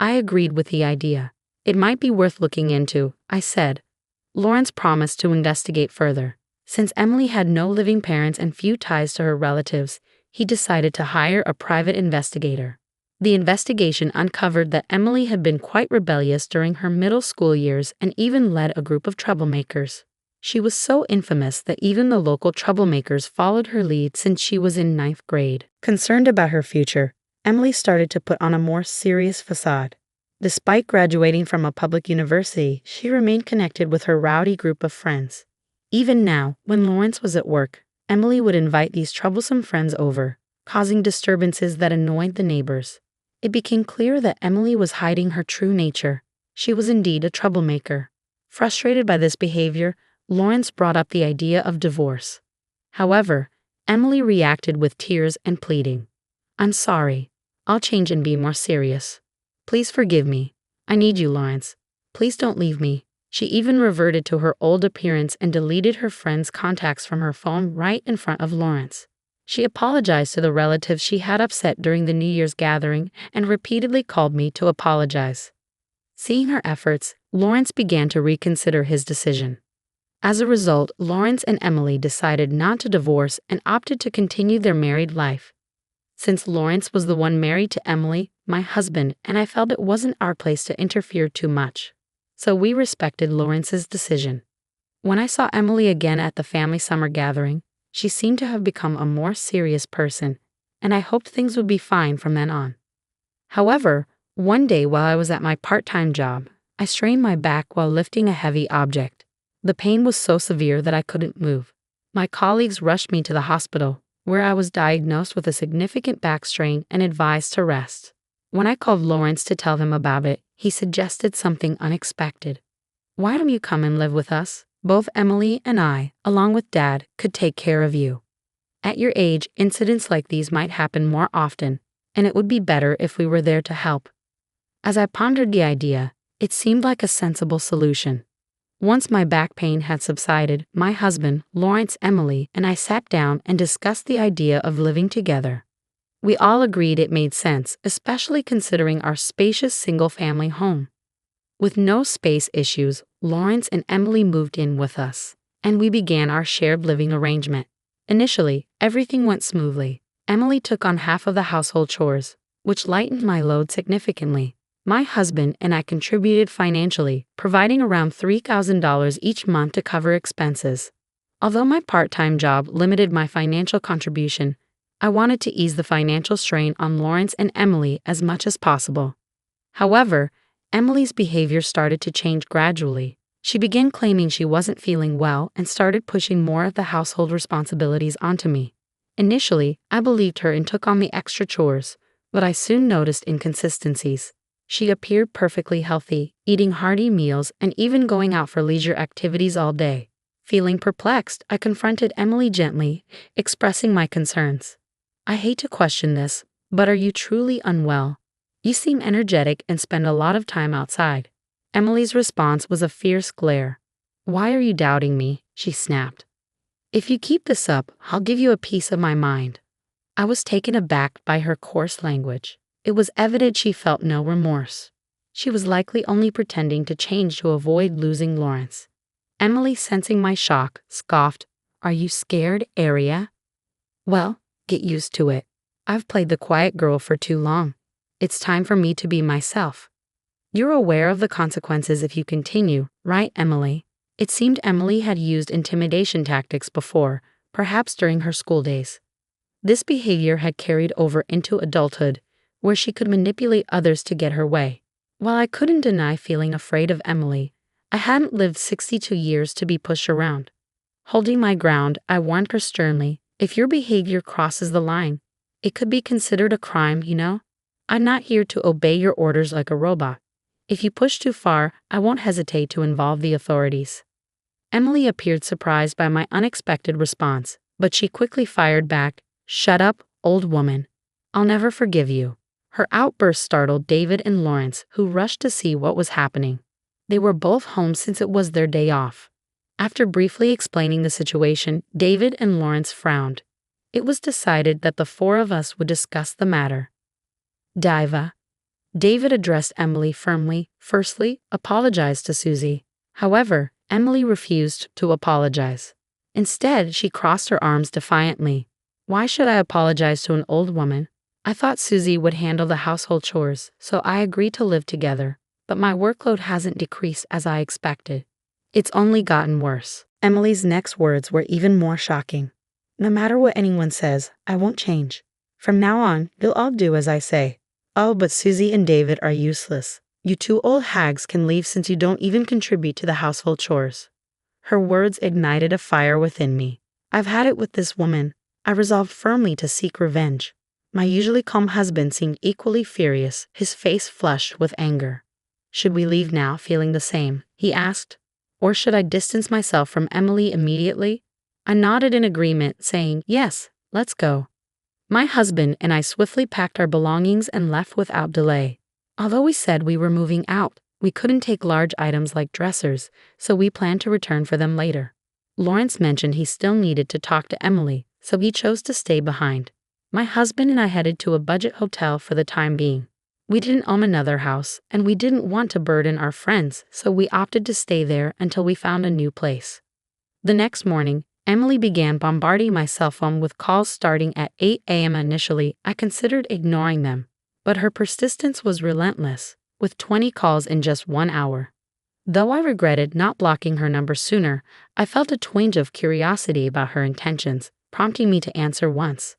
I agreed with the idea. "It might be worth looking into," I said. Lawrence promised to investigate further. Since Emily had no living parents and few ties to her relatives, he decided to hire a private investigator. The investigation uncovered that Emily had been quite rebellious during her middle school years and even led a group of troublemakers. She was so infamous that even the local troublemakers followed her lead since she was in 9th grade. Concerned about her future, Emily started to put on a more serious facade. Despite graduating from a public university, she remained connected with her rowdy group of friends. Even now, when Lawrence was at work, Emily would invite these troublesome friends over, causing disturbances that annoyed the neighbors. It became clear that Emily was hiding her true nature. She was indeed a troublemaker. Frustrated by this behavior, Lawrence brought up the idea of divorce. However, Emily reacted with tears and pleading. "I'm sorry. I'll change and be more serious. Please forgive me. I need you, Lawrence. Please don't leave me." She even reverted to her old appearance and deleted her friends' contacts from her phone right in front of Lawrence. She apologized to the relatives she had upset during the New Year's gathering and repeatedly called me to apologize. Seeing her efforts, Lawrence began to reconsider his decision. As a result, Lawrence and Emily decided not to divorce and opted to continue their married life. Since Lawrence was the one married to Emily, my husband, and I felt it wasn't our place to interfere too much. So we respected Lawrence's decision. When I saw Emily again at the family summer gathering, she seemed to have become a more serious person, and I hoped things would be fine from then on. However, one day while I was at my part-time job, I strained my back while lifting a heavy object. The pain was so severe that I couldn't move. My colleagues rushed me to the hospital, where I was diagnosed with a significant back strain and advised to rest. When I called Lawrence to tell him about it, he suggested something unexpected. "Why don't you come and live with us? Both Emily and I, along with Dad, could take care of you. At your age, incidents like these might happen more often, and it would be better if we were there to help." As I pondered the idea, it seemed like a sensible solution. Once my back pain had subsided, my husband, Lawrence, Emily, and I sat down and discussed the idea of living together. We all agreed it made sense, especially considering our spacious single-family home. With no space issues, Lawrence and Emily moved in with us, and we began our shared living arrangement. Initially, everything went smoothly. Emily took on half of the household chores, which lightened my load significantly. My husband and I contributed financially, providing around $3,000 each month to cover expenses. Although my part-time job limited my financial contribution, I wanted to ease the financial strain on Lawrence and Emily as much as possible. However, Emily's behavior started to change gradually. She began claiming she wasn't feeling well and started pushing more of the household responsibilities onto me. Initially, I believed her and took on the extra chores, but I soon noticed inconsistencies. She appeared perfectly healthy, eating hearty meals and even going out for leisure activities all day. Feeling perplexed, I confronted Emily gently, expressing my concerns. I hate to question this, but are you truly unwell? You seem energetic and spend a lot of time outside. Emily's response was a fierce glare. Why are you doubting me? She snapped. If you keep this up, I'll give you a piece of my mind. I was taken aback by her coarse language. It was evident she felt no remorse. She was likely only pretending to change to avoid losing Lawrence. Emily, sensing my shock, scoffed, Are you scared, Aria? Well, get used to it. I've played the quiet girl for too long. It's time for me to be myself. You're aware of the consequences if you continue, right, Emily? It seemed Emily had used intimidation tactics before, perhaps during her school days. This behavior had carried over into adulthood, where she could manipulate others to get her way. While I couldn't deny feeling afraid of Emily, I hadn't lived 62 years to be pushed around. Holding my ground, I warned her sternly, if your behavior crosses the line, it could be considered a crime, you know? I'm not here to obey your orders like a robot. If you push too far, I won't hesitate to involve the authorities. Emily appeared surprised by my unexpected response, but she quickly fired back, Shut up, old woman. I'll never forgive you. Her outburst startled David and Lawrence, who rushed to see what was happening. They were both home since it was their day off. After briefly explaining the situation, David and Lawrence frowned. It was decided that the four of us would discuss the matter. Diva. David addressed Emily firmly. Firstly, apologized to Susie. However, Emily refused to apologize. Instead, she crossed her arms defiantly. Why should I apologize to an old woman? I thought Susie would handle the household chores, so I agreed to live together, but my workload hasn't decreased as I expected. It's only gotten worse. Emily's next words were even more shocking. No matter what anyone says, I won't change. From now on, you'll all do as I say. Oh, but Susie and David are useless. You two old hags can leave since you don't even contribute to the household chores. Her words ignited a fire within me. I've had it with this woman. I resolved firmly to seek revenge. My usually calm husband seemed equally furious, his face flushed with anger. Should we leave now feeling the same? He asked. Or should I distance myself from Emily immediately? I nodded in agreement, saying, Yes, let's go. My husband and I swiftly packed our belongings and left without delay. Although we said we were moving out, we couldn't take large items like dressers, so we planned to return for them later. Lawrence mentioned he still needed to talk to Emily, so he chose to stay behind. My husband and I headed to a budget hotel for the time being. We didn't own another house, and we didn't want to burden our friends, so we opted to stay there until we found a new place. The next morning, Emily began bombarding my cell phone with calls starting at 8 a.m. Initially, I considered ignoring them, but her persistence was relentless, with 20 calls in just 1 hour. Though I regretted not blocking her number sooner, I felt a twinge of curiosity about her intentions, prompting me to answer once.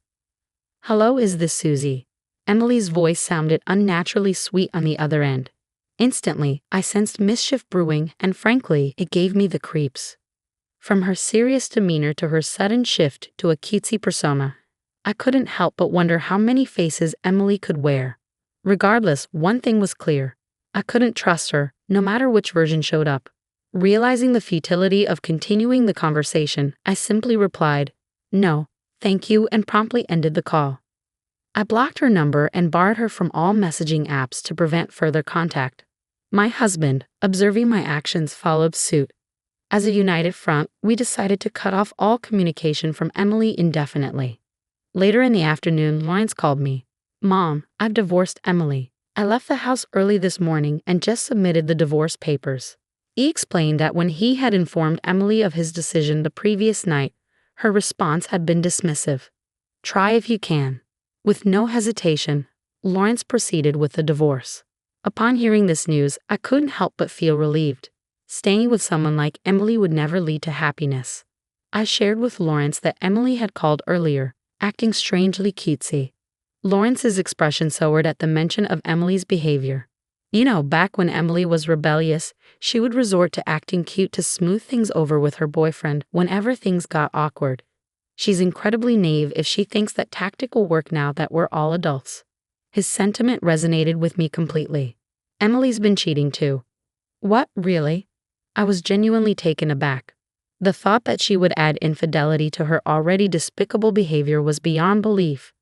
Hello, is this Susie? Emily's voice sounded unnaturally sweet on the other end. Instantly, I sensed mischief brewing, and frankly, it gave me the creeps. From her serious demeanor to her sudden shift to a cutesy persona, I couldn't help but wonder how many faces Emily could wear. Regardless, one thing was clear. I couldn't trust her, no matter which version showed up. Realizing the futility of continuing the conversation, I simply replied, No, thank you, and promptly ended the call. I blocked her number and barred her from all messaging apps to prevent further contact. My husband, observing my actions, followed suit. As a united front, we decided to cut off all communication from Emily indefinitely. Later in the afternoon, Lawrence called me. Mom, I've divorced Emily. I left the house early this morning and just submitted the divorce papers. He explained that when he had informed Emily of his decision the previous night, her response had been dismissive. Try if you can. With no hesitation, Lawrence proceeded with the divorce. Upon hearing this news, I couldn't help but feel relieved. Staying with someone like Emily would never lead to happiness. I shared with Lawrence that Emily had called earlier, acting strangely cutesy. Lawrence's expression soured at the mention of Emily's behavior. You know, back when Emily was rebellious, she would resort to acting cute to smooth things over with her boyfriend whenever things got awkward. She's incredibly naive if she thinks that tactic will work now that we're all adults. His sentiment resonated with me completely. Emily's been cheating too. What, really? I was genuinely taken aback. The thought that she would add infidelity to her already despicable behavior was beyond belief.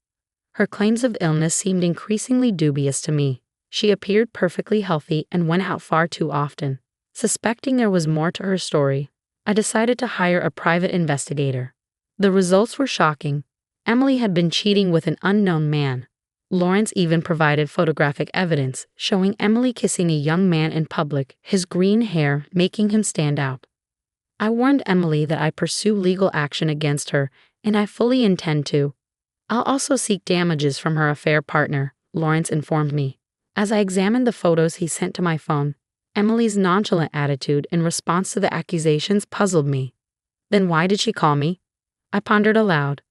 Her claims of illness seemed increasingly dubious to me. She appeared perfectly healthy and went out far too often. Suspecting there was more to her story, I decided to hire a private investigator. The results were shocking. Emily had been cheating with an unknown man. Lawrence even provided photographic evidence showing Emily kissing a young man in public, his green hair making him stand out. I warned Emily that I pursue legal action against her, and I fully intend to. I'll also seek damages from her affair partner, Lawrence informed me. As I examined the photos he sent to my phone, Emily's nonchalant attitude in response to the accusations puzzled me. Then why did she call me? I pondered aloud.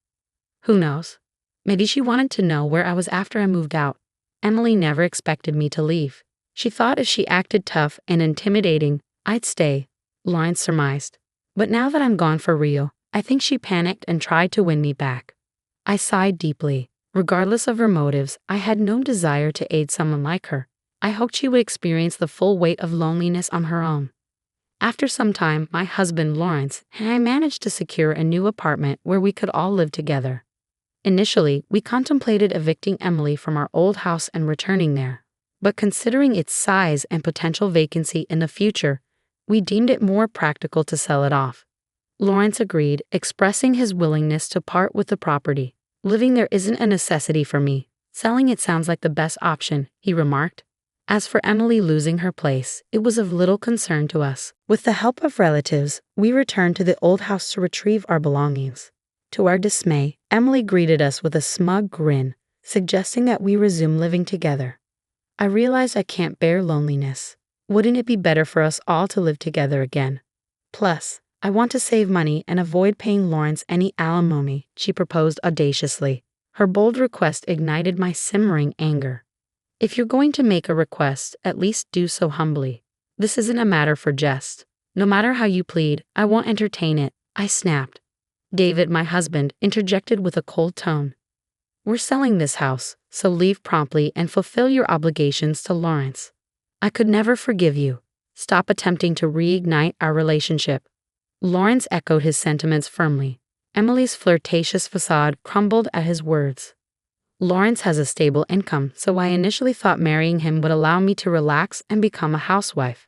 Who knows? Maybe she wanted to know where I was after I moved out. Emily never expected me to leave. She thought if she acted tough and intimidating, I'd stay, Lawrence surmised. But now that I'm gone for real, I think she panicked and tried to win me back. I sighed deeply. Regardless of her motives, I had no desire to aid someone like her. I hoped she would experience the full weight of loneliness on her own. After some time, my husband, Lawrence, and I managed to secure a new apartment where we could all live together. Initially, we contemplated evicting Emily from our old house and returning there. But considering its size and potential vacancy in the future, we deemed it more practical to sell it off. Lawrence agreed, expressing his willingness to part with the property. Living there isn't a necessity for me. Selling it sounds like the best option, he remarked. As for Emily losing her place, it was of little concern to us. With the help of relatives, we returned to the old house to retrieve our belongings. To our dismay, Emily greeted us with a smug grin, suggesting that we resume living together. I realized I can't bear loneliness. Wouldn't it be better for us all to live together again? Plus, I want to save money and avoid paying Lawrence any alimony, she proposed audaciously. Her bold request ignited my simmering anger. If you're going to make a request, at least do so humbly. This isn't a matter for jest. No matter how you plead, I won't entertain it, I snapped. David, my husband, interjected with a cold tone. We're selling this house, so leave promptly and fulfill your obligations to Lawrence. I could never forgive you. Stop attempting to reignite our relationship. Lawrence echoed his sentiments firmly. Emily's flirtatious facade crumbled at his words. Lawrence has a stable income, so I initially thought marrying him would allow me to relax and become a housewife.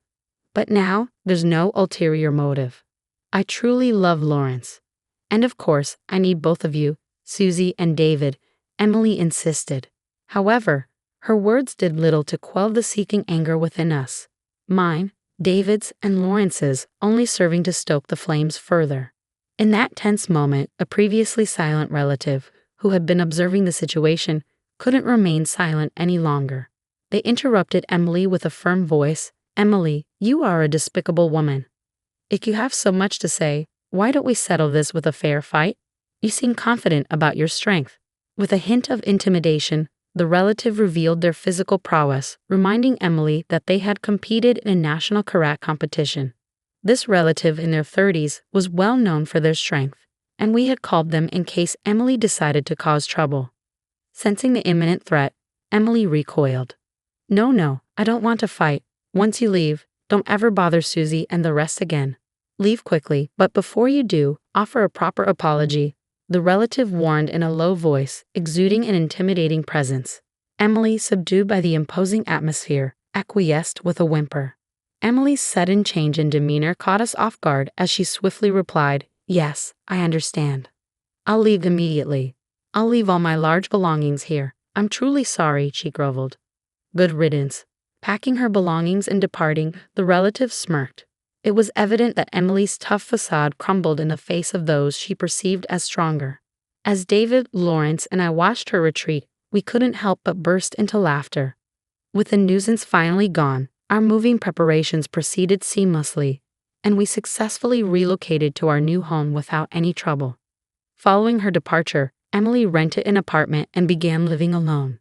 But now, there's no ulterior motive. I truly love Lawrence. And of course, I need both of you, Susie and David, Emily insisted. However, her words did little to quell the seething anger within us. Mine, David's, and Lawrence's, only serving to stoke the flames further. In that tense moment, a previously silent relative, who had been observing the situation, couldn't remain silent any longer. They interrupted Emily with a firm voice. Emily, you are a despicable woman. If you have so much to say, why don't we settle this with a fair fight? You seem confident about your strength. With a hint of intimidation, the relative revealed their physical prowess, reminding Emily that they had competed in a national karate competition. This relative in their 30s was well known for their strength, and we had called them in case Emily decided to cause trouble. Sensing the imminent threat, Emily recoiled. No, I don't want to fight. Once you leave, don't ever bother Susie and the rest again. Leave quickly, but before you do, offer a proper apology, the relative warned in a low voice, exuding an intimidating presence. Emily, subdued by the imposing atmosphere, acquiesced with a whimper. Emily's sudden change in demeanor caught us off guard as she swiftly replied, Yes, I understand. I'll leave immediately. I'll leave all my large belongings here. I'm truly sorry, she groveled. Good riddance. Packing her belongings and departing, the relative smirked. It was evident that Emily's tough facade crumbled in the face of those she perceived as stronger. As David, Lawrence, and I watched her retreat, we couldn't help but burst into laughter. With the nuisance finally gone, our moving preparations proceeded seamlessly, and we successfully relocated to our new home without any trouble. Following her departure, Emily rented an apartment and began living alone.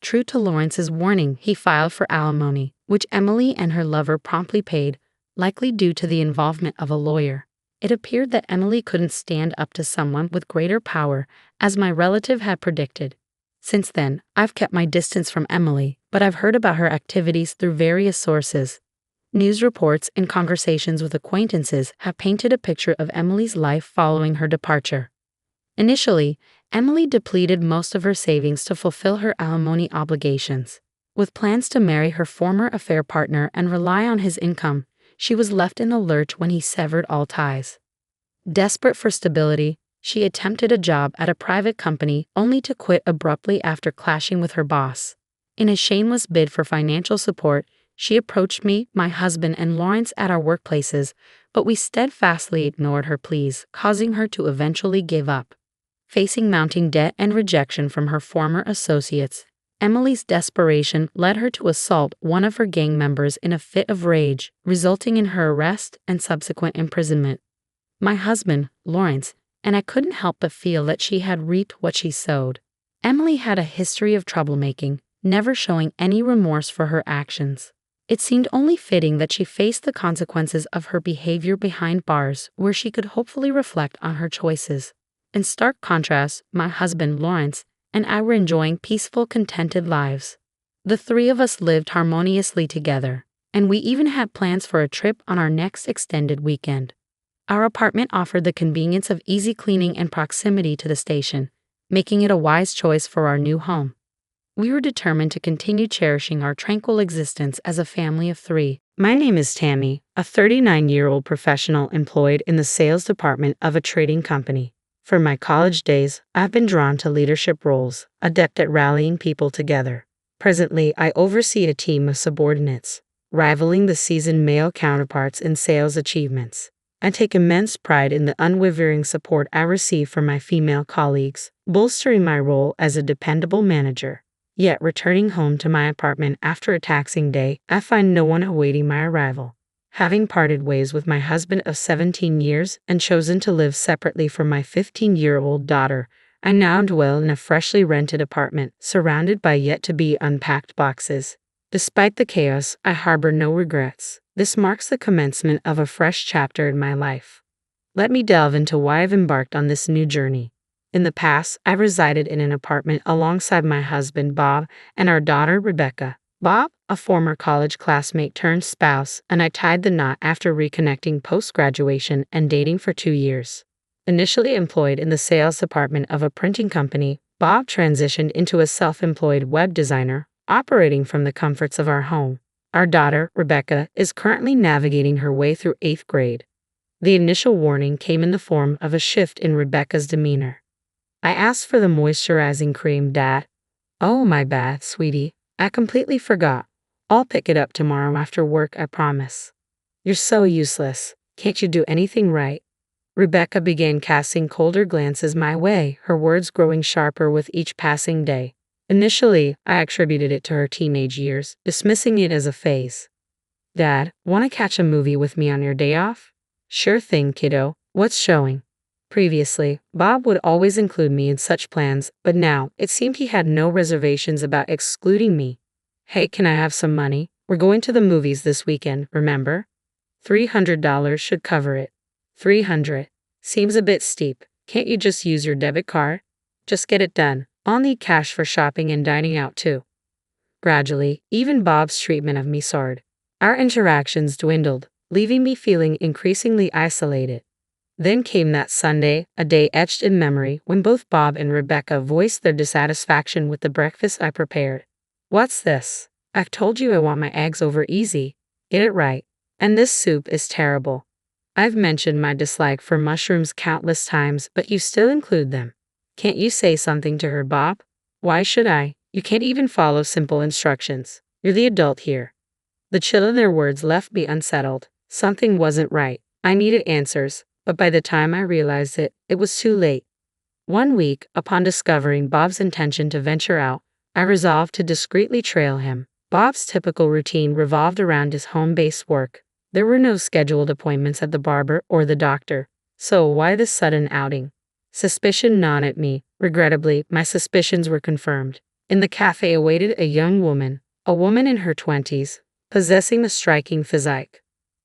True to Lawrence's warning, he filed for alimony, which Emily and her lover promptly paid, likely due to the involvement of a lawyer. It appeared that Emily couldn't stand up to someone with greater power, as my relative had predicted. Since then, I've kept my distance from Emily, but I've heard about her activities through various sources. News reports and conversations with acquaintances have painted a picture of Emily's life following her departure. Initially, Emily depleted most of her savings to fulfill her alimony obligations. With plans to marry her former affair partner and rely on his income, she was left in the lurch when he severed all ties. Desperate for stability, she attempted a job at a private company only to quit abruptly after clashing with her boss. In a shameless bid for financial support, she approached me, my husband, and Lawrence at our workplaces, but we steadfastly ignored her pleas, causing her to eventually give up. Facing mounting debt and rejection from her former associates, Emily's desperation led her to assault one of her gang members in a fit of rage, resulting in her arrest and subsequent imprisonment. My husband, Lawrence, and I couldn't help but feel that she had reaped what she sowed. Emily had a history of troublemaking, never showing any remorse for her actions. It seemed only fitting that she face the consequences of her behavior behind bars, where she could hopefully reflect on her choices. In stark contrast, my husband, Lawrence, and I were enjoying peaceful, contented lives. The three of us lived harmoniously together, and we even had plans for a trip on our next extended weekend. Our apartment offered the convenience of easy cleaning and proximity to the station, making it a wise choice for our new home. We were determined to continue cherishing our tranquil existence as a family of three. My name is Tammy, a 39-year-old professional employed in the sales department of a trading company. From my college days, I've been drawn to leadership roles, adept at rallying people together. Presently, I oversee a team of subordinates, rivaling the seasoned male counterparts in sales achievements. I take immense pride in the unwavering support I receive from my female colleagues, bolstering my role as a dependable manager. Yet, returning home to my apartment after a taxing day, I find no one awaiting my arrival. Having parted ways with my husband of 17 years and chosen to live separately from my 15-year-old daughter, I now dwell in a freshly rented apartment, surrounded by yet-to-be unpacked boxes. Despite the chaos, I harbor no regrets. This marks the commencement of a fresh chapter in my life. Let me delve into why I've embarked on this new journey. In the past, I resided in an apartment alongside my husband, Bob, and our daughter, Rebecca. Bob, a former college classmate turned spouse, and I tied the knot after reconnecting post-graduation and dating for 2 years. Initially employed in the sales department of a printing company, Bob transitioned into a self-employed web designer, operating from the comforts of our home. Our daughter, Rebecca, is currently navigating her way through 8th grade. The initial warning came in the form of a shift in Rebecca's demeanor. I asked for the moisturizing cream, Dad. Oh, my bad, sweetie. I completely forgot. I'll pick it up tomorrow after work, I promise. You're so useless. Can't you do anything right? Rebecca began casting colder glances my way, her words growing sharper with each passing day. Initially, I attributed it to her teenage years, dismissing it as a phase. Dad, want to catch a movie with me on your day off? Sure thing, kiddo. What's showing? Previously, Bob would always include me in such plans, but now it seemed he had no reservations about excluding me. Hey, can I have some money? We're going to the movies this weekend, remember? $300 should cover it. $300. Seems a bit steep. Can't you just use your debit card? Just get it done. I'll need cash for shopping and dining out too. Gradually, even Bob's treatment of me soared. Our interactions dwindled, leaving me feeling increasingly isolated. Then came that Sunday, a day etched in memory, when both Bob and Rebecca voiced their dissatisfaction with the breakfast I prepared. What's this? I've told you I want my eggs over easy. Get it right. And this soup is terrible. I've mentioned my dislike for mushrooms countless times, but you still include them. Can't you say something to her, Bob? Why should I? You can't even follow simple instructions. You're the adult here. The chill in their words left me unsettled. Something wasn't right. I needed answers. But by the time I realized it, it was too late. One week, upon discovering Bob's intention to venture out, I resolved to discreetly trail him. Bob's typical routine revolved around his home-based work. There were no scheduled appointments at the barber or the doctor. So why this sudden outing? Suspicion gnawed at me. Regrettably, my suspicions were confirmed. In the cafe awaited a young woman, a woman in her 20s, possessing a striking physique.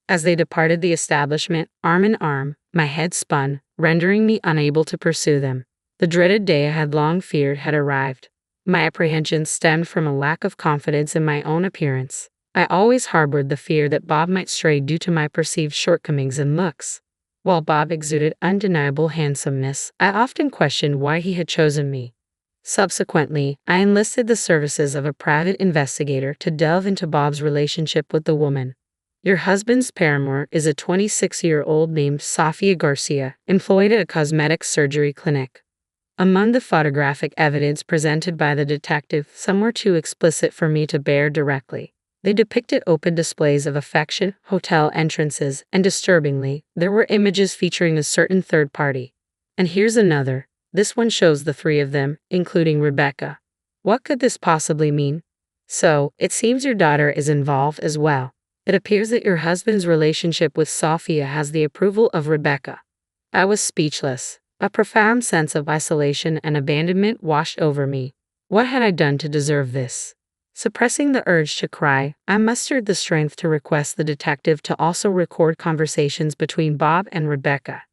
As they departed the establishment, arm in arm, my head spun, rendering me unable to pursue them. The dreaded day I had long feared had arrived. My apprehension stemmed from a lack of confidence in my own appearance. I always harbored the fear that Bob might stray due to my perceived shortcomings and looks. While Bob exuded undeniable handsomeness, I often questioned why he had chosen me. Subsequently, I enlisted the services of a private investigator to delve into Bob's relationship with the woman. Your husband's paramour is a 26-year-old named Sofia Garcia, employed at a cosmetic surgery clinic. Among the photographic evidence presented by the detective, some were too explicit for me to bear directly. They depicted open displays of affection, hotel entrances, and disturbingly, there were images featuring a certain third party. And here's another. This one shows the three of them, including Rebecca. What could this possibly mean? So, it seems your daughter is involved as well. It appears that your husband's relationship with Sophia has the approval of Rebecca. I was speechless. A profound sense of isolation and abandonment washed over me. What had I done to deserve this? Suppressing the urge to cry, I mustered the strength to request the detective to also record conversations between Bob and Rebecca.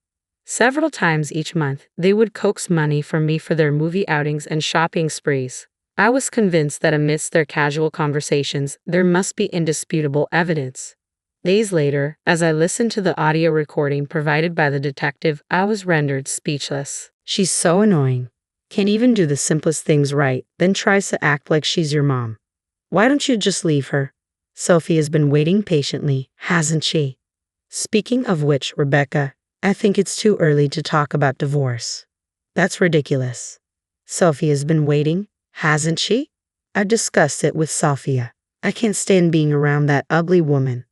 Several times each month, they would coax money from me for their movie outings and shopping sprees. I was convinced that amidst their casual conversations, there must be indisputable evidence. Days later, as I listened to the audio recording provided by the detective, I was rendered speechless. She's so annoying. Can't even do the simplest things right, then tries to act like she's your mom. Why don't you just leave her? Sophia's been waiting patiently, hasn't she? Speaking of which, Rebecca, I think it's too early to talk about divorce. That's ridiculous. Sophia's been waiting, hasn't she? I discussed it with Sophia. I can't stand being around that ugly woman.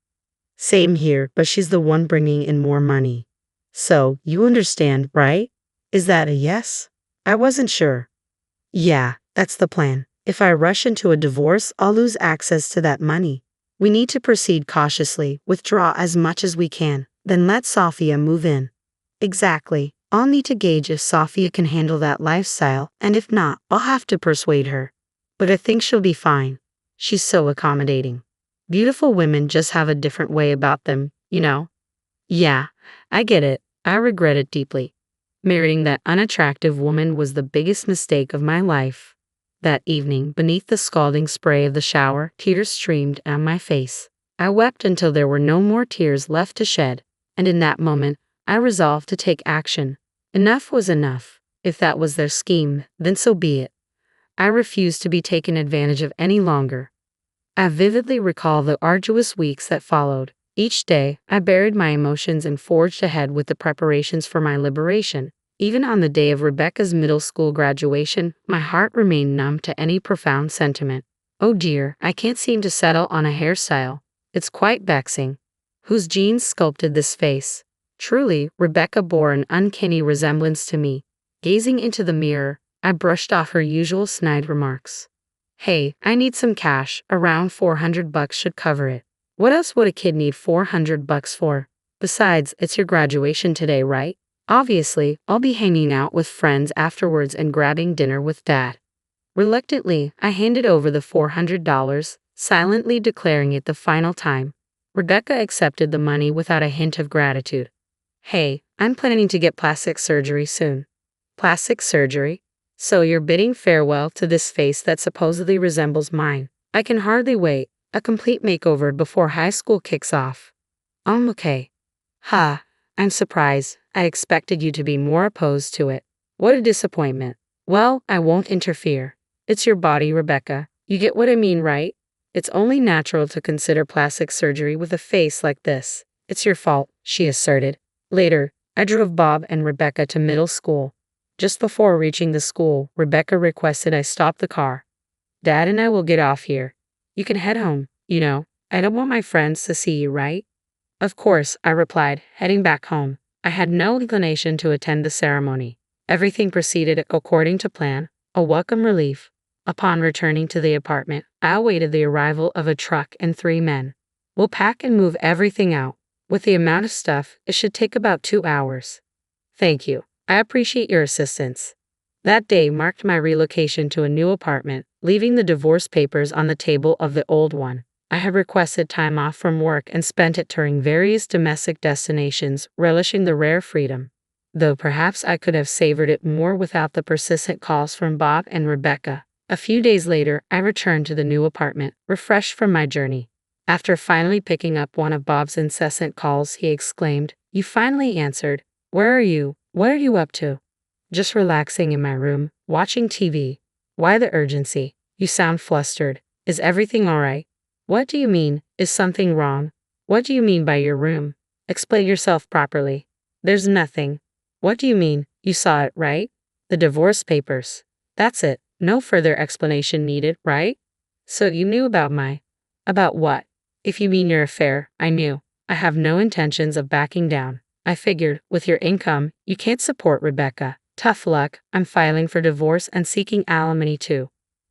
Same here, but she's the one bringing in more money. So, you understand, right? Is that a yes? I wasn't sure. Yeah, that's the plan. If I rush into a divorce, I'll lose access to that money. We need to proceed cautiously, withdraw as much as we can, then let Sophia move in. Exactly. I'll need to gauge if Sophia can handle that lifestyle, and if not, I'll have to persuade her. But I think she'll be fine. She's so accommodating. Beautiful women just have a different way about them, you know? Yeah, I get it. I regret it deeply. Marrying that unattractive woman was the biggest mistake of my life. That evening, beneath the scalding spray of the shower, tears streamed down my face. I wept until there were no more tears left to shed, and in that moment, I resolved to take action. Enough was enough. If that was their scheme, then so be it. I refused to be taken advantage of any longer. I vividly recall the arduous weeks that followed. Each day, I buried my emotions and forged ahead with the preparations for my liberation. Even on the day of Rebecca's middle school graduation, my heart remained numb to any profound sentiment. Oh dear, I can't seem to settle on a hairstyle. It's quite vexing. Whose genes sculpted this face? Truly, Rebecca bore an uncanny resemblance to me. Gazing into the mirror, I brushed off her usual snide remarks. Hey, I need some cash. Around $400 should cover it. What else would a kid need $400 for? Besides, it's your graduation today, right? Obviously, I'll be hanging out with friends afterwards and grabbing dinner with Dad. Reluctantly, I handed over the $400, silently declaring it the final time. Rebecca accepted the money without a hint of gratitude. Hey, I'm planning to get plastic surgery soon. Plastic surgery? So you're bidding farewell to this face that supposedly resembles mine. I can hardly wait. A complete makeover before high school kicks off. Okay. Ha, I'm surprised. I expected you to be more opposed to it. What a disappointment. Well, I won't interfere. It's your body, Rebecca. You get what I mean, right? It's only natural to consider plastic surgery with a face like this. It's your fault, she asserted. Later, I drove Bob and Rebecca to middle school. Just before reaching the school, Rebecca requested I stop the car. Dad and I will get off here. You can head home, you know. I don't want my friends to see you, right? Of course, I replied, heading back home. I had no inclination to attend the ceremony. Everything proceeded according to plan, a welcome relief. Upon returning to the apartment, I awaited the arrival of a truck and 3 men. We'll pack and move everything out. With the amount of stuff, it should take about 2 hours. Thank you. I appreciate your assistance. That day marked my relocation to a new apartment, leaving the divorce papers on the table of the old one. I had requested time off from work and spent it touring various domestic destinations, relishing the rare freedom. Though perhaps I could have savored it more without the persistent calls from Bob and Rebecca. A few days later, I returned to the new apartment, refreshed from my journey. After finally picking up one of Bob's incessant calls, he exclaimed, "You finally answered. Where are you? What are you up to?" "Just relaxing in my room, watching TV." "Why the urgency? You sound flustered. Is everything all right?" "What do you mean? Is something wrong? What do you mean by your room? Explain yourself properly." "There's nothing." "What do you mean? You saw it, right? The divorce papers." "That's it. No further explanation needed, right?" "So you knew about About what?" "If you mean your affair, I knew. I have no intentions of backing down. I figured, with your income, you can't support Rebecca. Tough luck, I'm filing for divorce and seeking alimony too."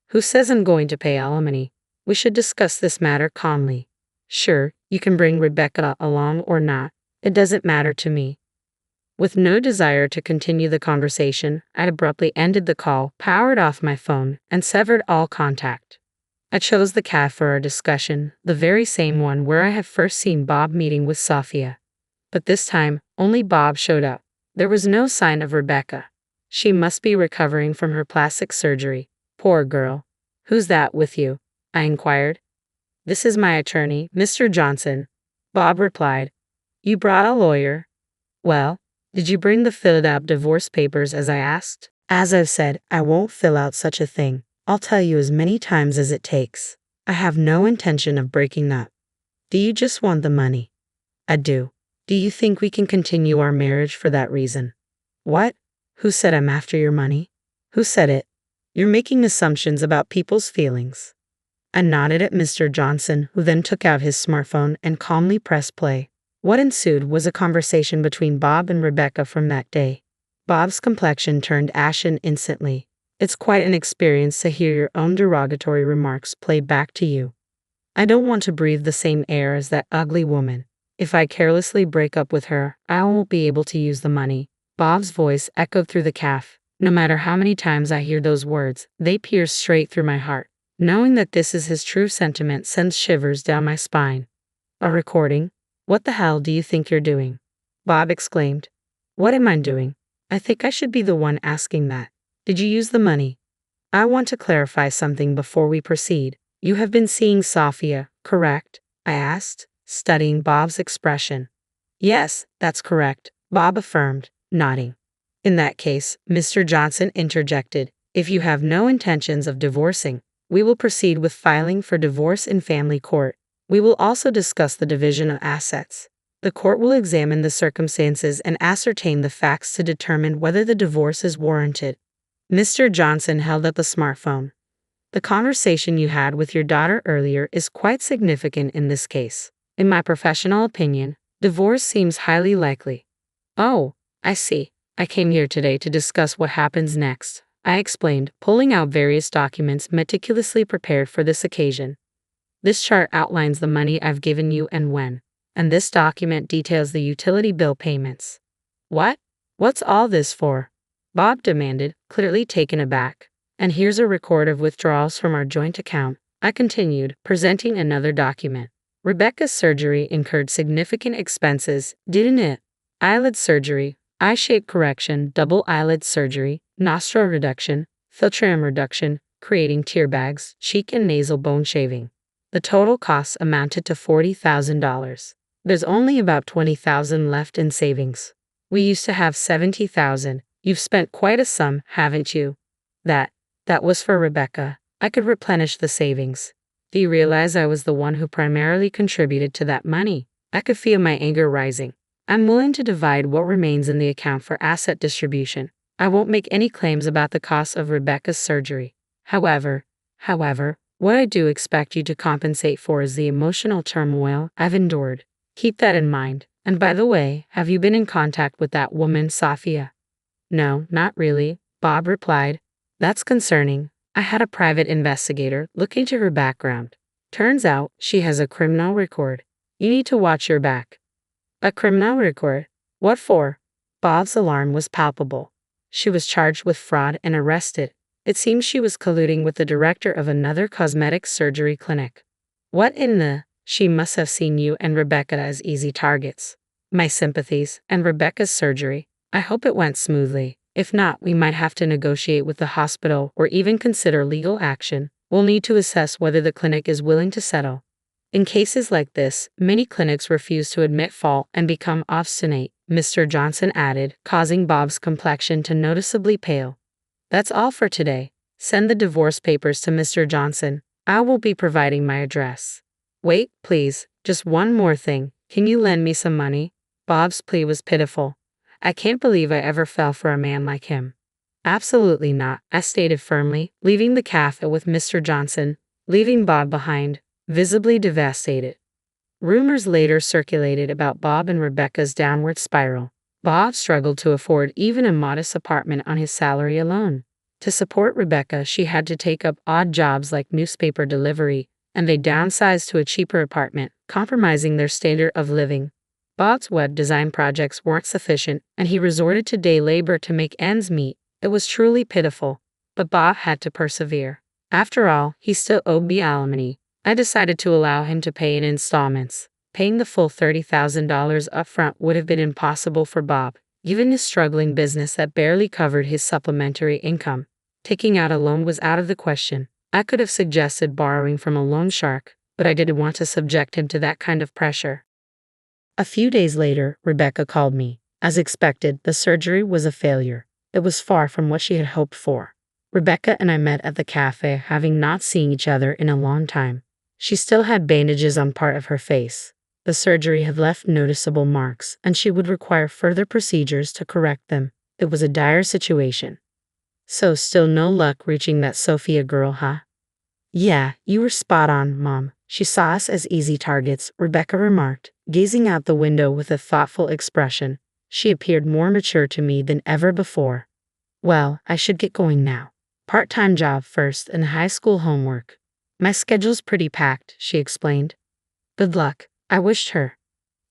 "Who says I'm going to pay alimony? We should discuss this matter calmly." "Sure, you can bring Rebecca along or not. It doesn't matter to me." With no desire to continue the conversation, I abruptly ended the call, powered off my phone, and severed all contact. I chose the cafe for our discussion, the very same one where I had first seen Bob meeting with Sophia. But this time, only Bob showed up. There was no sign of Rebecca. She must be recovering from her plastic surgery. Poor girl. "Who's that with you?" I inquired. "This is my attorney, Mr. Johnson," Bob replied. "You brought a lawyer?" "Well, did you bring the filled out divorce papers as I asked?" "As I've said, I won't fill out such a thing. I'll tell you as many times as it takes. I have no intention of breaking up." "Do you just want the money?" "I do." "Do you think we can continue our marriage for that reason?" "What? Who said I'm after your money?" "Who said it? You're making assumptions about people's feelings." I nodded at Mr. Johnson, who then took out his smartphone and calmly pressed play. What ensued was a conversation between Bob and Rebecca from that day. Bob's complexion turned ashen instantly. "It's quite an experience to hear your own derogatory remarks played back to you. I don't want to breathe the same air as that ugly woman. If I carelessly break up with her, I won't be able to use the money." Bob's voice echoed through the cafe. No matter how many times I hear those words, they pierce straight through my heart. Knowing that this is his true sentiment sends shivers down my spine. "A recording? What the hell do you think you're doing?" Bob exclaimed. "What am I doing? I think I should be the one asking that. Did you use the money?" "I want to clarify something before we proceed. You have been seeing Sophia, correct?" I asked, studying Bob's expression. "Yes, that's correct," Bob affirmed, nodding. "In that case," Mr. Johnson interjected, "if you have no intentions of divorcing, we will proceed with filing for divorce in family court. We will also discuss the division of assets. The court will examine the circumstances and ascertain the facts to determine whether the divorce is warranted." Mr. Johnson held up a smartphone. "The conversation you had with your daughter earlier is quite significant in this case. In my professional opinion, divorce seems highly likely." "Oh, I see. I came here today to discuss what happens next," I explained, pulling out various documents meticulously prepared for this occasion. "This chart outlines the money I've given you and when, and this document details the utility bill payments." "What? What's all this for?" Bob demanded, clearly taken aback. "And here's a record of withdrawals from our joint account," I continued, presenting another document. "Rebecca's surgery incurred significant expenses, didn't it? Eyelid surgery, eye shape correction, double eyelid surgery, nostril reduction, filtrum reduction, creating tear bags, cheek and nasal bone shaving. The total costs amounted to $40,000. There's only about $20,000 left in savings. We used to have $70,000. You've spent quite a sum, haven't you?" That was for Rebecca. I could replenish the savings. "Do you realize I was the one who primarily contributed to that money?" I could feel my anger rising. "I'm willing to divide what remains in the account for asset distribution. I won't make any claims about the cost of Rebecca's surgery. However, what I do expect you to compensate for is the emotional turmoil I've endured. Keep that in mind. And by the way, have you been in contact with that woman, Sophia?" "No, not really," Bob replied. "That's concerning. I had a private investigator look into her background. Turns out she has a criminal record. You need to watch your back." "A criminal record? What for?" Bob's alarm was palpable. "She was charged with fraud and arrested. It seems she was colluding with the director of another cosmetic surgery clinic." "What in the—" "She must have seen you and Rebecca as easy targets." "My sympathies, and Rebecca's surgery. I hope it went smoothly. If not, we might have to negotiate with the hospital or even consider legal action. We'll need to assess whether the clinic is willing to settle." In cases like this, many clinics refuse to admit fault and become obstinate, Mr. Johnson added, causing Bob's complexion to noticeably pale. That's all for today. Send the divorce papers to Mr. Johnson. I will be providing my address. Wait, please, just one more thing. Can you lend me some money? Bob's plea was pitiful. I can't believe I ever fell for a man like him. Absolutely not, I stated firmly, leaving the cafe with Mr. Johnson, leaving Bob behind, visibly devastated. Rumors later circulated about Bob and Rebecca's downward spiral. Bob struggled to afford even a modest apartment on his salary alone. To support Rebecca, she had to take up odd jobs like newspaper delivery, and they downsized to a cheaper apartment, compromising their standard of living. Bob's web design projects weren't sufficient, and he resorted to day labor to make ends meet. It was truly pitiful, but Bob had to persevere. After all, he still owed me alimony. I decided to allow him to pay in installments. Paying the full $30,000 upfront would have been impossible for Bob, given his struggling business that barely covered his supplementary income. Taking out a loan was out of the question. I could have suggested borrowing from a loan shark, but I didn't want to subject him to that kind of pressure. A few days later, Rebecca called me. As expected, the surgery was a failure. It was far from what she had hoped for. Rebecca and I met at the cafe, having not seen each other in a long time. She still had bandages on part of her face. The surgery had left noticeable marks, and she would require further procedures to correct them. It was a dire situation. So still no luck reaching that Sophia girl, huh? Yeah, you were spot on, Mom. She saw us as easy targets, Rebecca remarked, gazing out the window with a thoughtful expression. She appeared more mature to me than ever before. Well, I should get going now. Part-time job first and high school homework. My schedule's pretty packed, she explained. Good luck, I wished her.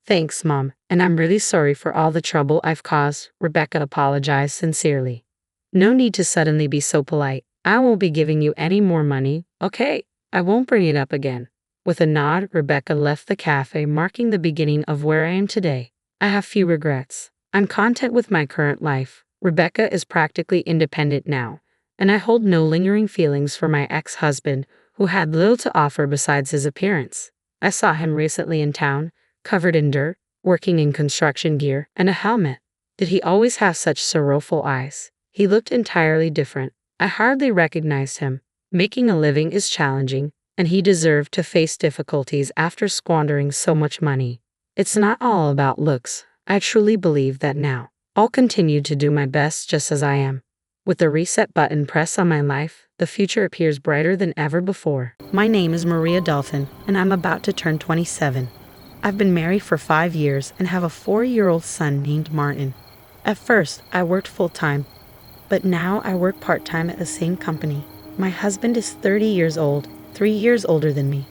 Thanks, Mom, and I'm really sorry for all the trouble I've caused, Rebecca apologized sincerely. No need to suddenly be so polite. I won't be giving you any more money, okay? I won't bring it up again. With a nod, Rebecca left the cafe, marking the beginning of where I am today. I have few regrets. I'm content with my current life. Rebecca is practically independent now, and I hold no lingering feelings for my ex-husband, who had little to offer besides his appearance. I saw him recently in town, covered in dirt, working in construction gear and a helmet. Did he always have such sorrowful eyes? He looked entirely different. I hardly recognized him. Making a living is challenging, and he deserved to face difficulties after squandering so much money. It's not all about looks. I truly believe that now. I'll continue to do my best just as I am. With the reset button pressed on my life, the future appears brighter than ever before. My name is Maria Dalton, and I'm about to turn 27. I've been married for 5 years and have a 4-year-old son named Martin. At first, I worked full-time, but now I work part-time at the same company. My husband is 30 years old, 3 years older than me.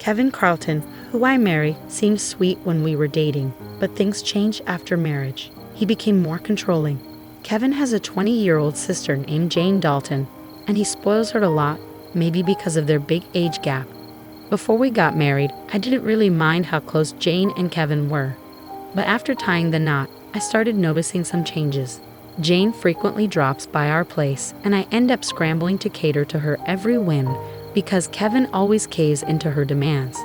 Kevin Carlton, who I marry, seemed sweet when we were dating, but things changed after marriage. He became more controlling. Kevin has a 20-year-old sister named Jane Dalton, and he spoils her a lot, maybe because of their big age gap. Before we got married, I didn't really mind how close Jane and Kevin were. But after tying the knot, I started noticing some changes. Jane frequently drops by our place, and I end up scrambling to cater to her every whim because Kevin always caves into her demands.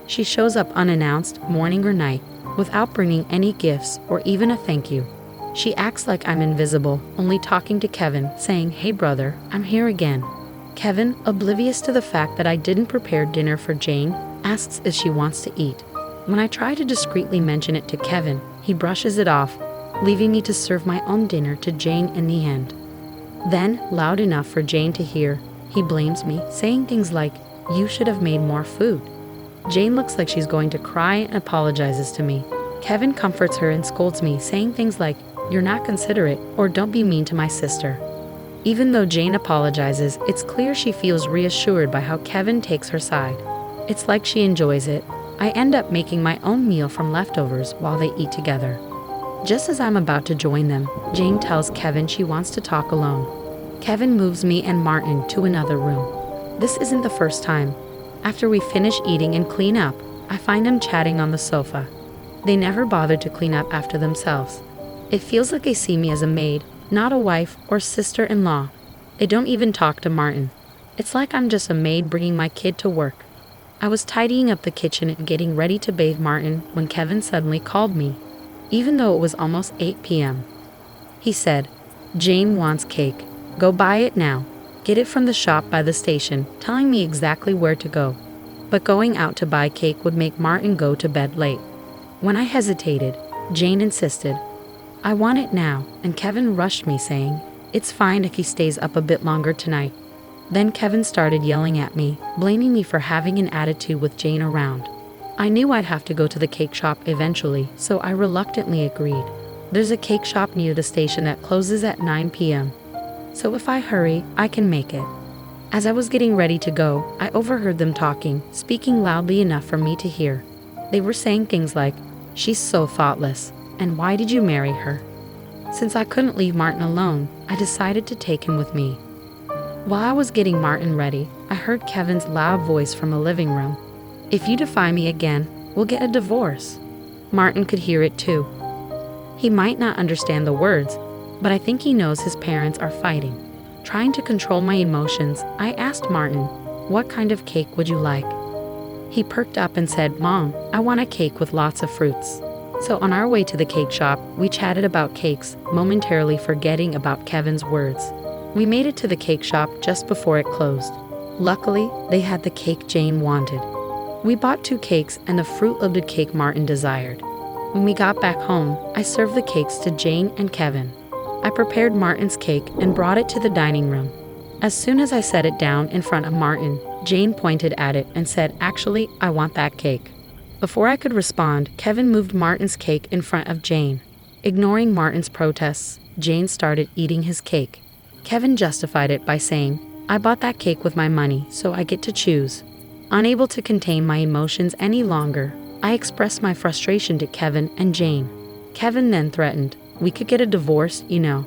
She shows up unannounced, morning or night, without bringing any gifts or even a thank you. She acts like I'm invisible, only talking to Kevin, saying, "Hey brother, I'm here again." Kevin, oblivious to the fact that I didn't prepare dinner for Jane, asks if she wants to eat. When I try to discreetly mention it to Kevin, he brushes it off, leaving me to serve my own dinner to Jane in the end. Then, loud enough for Jane to hear, he blames me, saying things like, "You should have made more food." Jane looks like she's going to cry and apologizes to me. Kevin comforts her and scolds me, saying things like, "You're not considerate," or "Don't be mean to my sister." Even though Jane apologizes, it's clear she feels reassured by how Kevin takes her side. It's like she enjoys it. I end up making my own meal from leftovers while they eat together. Just as I'm about to join them, Jane tells Kevin she wants to talk alone. Kevin moves me and Martin to another room. This isn't the first time. After we finish eating and clean up, I find them chatting on the sofa. They never bothered to clean up after themselves. It feels like they see me as a maid, not a wife or sister-in-law. They don't even talk to Martin. It's like I'm just a maid bringing my kid to work. I was tidying up the kitchen and getting ready to bathe Martin when Kevin suddenly called me, even though it was almost 8 p.m. He said, "Jane wants cake. Go buy it now. Get it from the shop by the station," telling me exactly where to go. But going out to buy cake would make Martin go to bed late. When I hesitated, Jane insisted, "I want it now," and Kevin rushed me saying, "It's fine if he stays up a bit longer tonight." Then Kevin started yelling at me, blaming me for having an attitude with Jane around. I knew I'd have to go to the cake shop eventually, so I reluctantly agreed. There's a cake shop near the station that closes at 9 p.m. So if I hurry, I can make it. As I was getting ready to go, I overheard them talking, speaking loudly enough for me to hear. They were saying things like, "She's so thoughtless," and "Why did you marry her?" Since I couldn't leave Martin alone, I decided to take him with me. While I was getting Martin ready, I heard Kevin's loud voice from a living room. "If you defy me again, we'll get a divorce." Martin could hear it too. He might not understand the words, but I think he knows his parents are fighting. Trying to control my emotions, I asked Martin, "What kind of cake would you like?" He perked up and said, "Mom, I want a cake with lots of fruits." So on our way to the cake shop, we chatted about cakes, momentarily forgetting about Kevin's words. We made it to the cake shop just before it closed. Luckily, they had the cake Jane wanted. We bought 2 cakes and the fruit-loaded cake Martin desired. When we got back home, I served the cakes to Jane and Kevin. I prepared Martin's cake and brought it to the dining room. As soon as I set it down in front of Martin, Jane pointed at it and said, "Actually, I want that cake." Before I could respond, Kevin moved Martin's cake in front of Jane. Ignoring Martin's protests, Jane started eating his cake. Kevin justified it by saying, "I bought that cake with my money, so I get to choose." Unable to contain my emotions any longer, I expressed my frustration to Kevin and Jane. Kevin then threatened, "We could get a divorce, you know."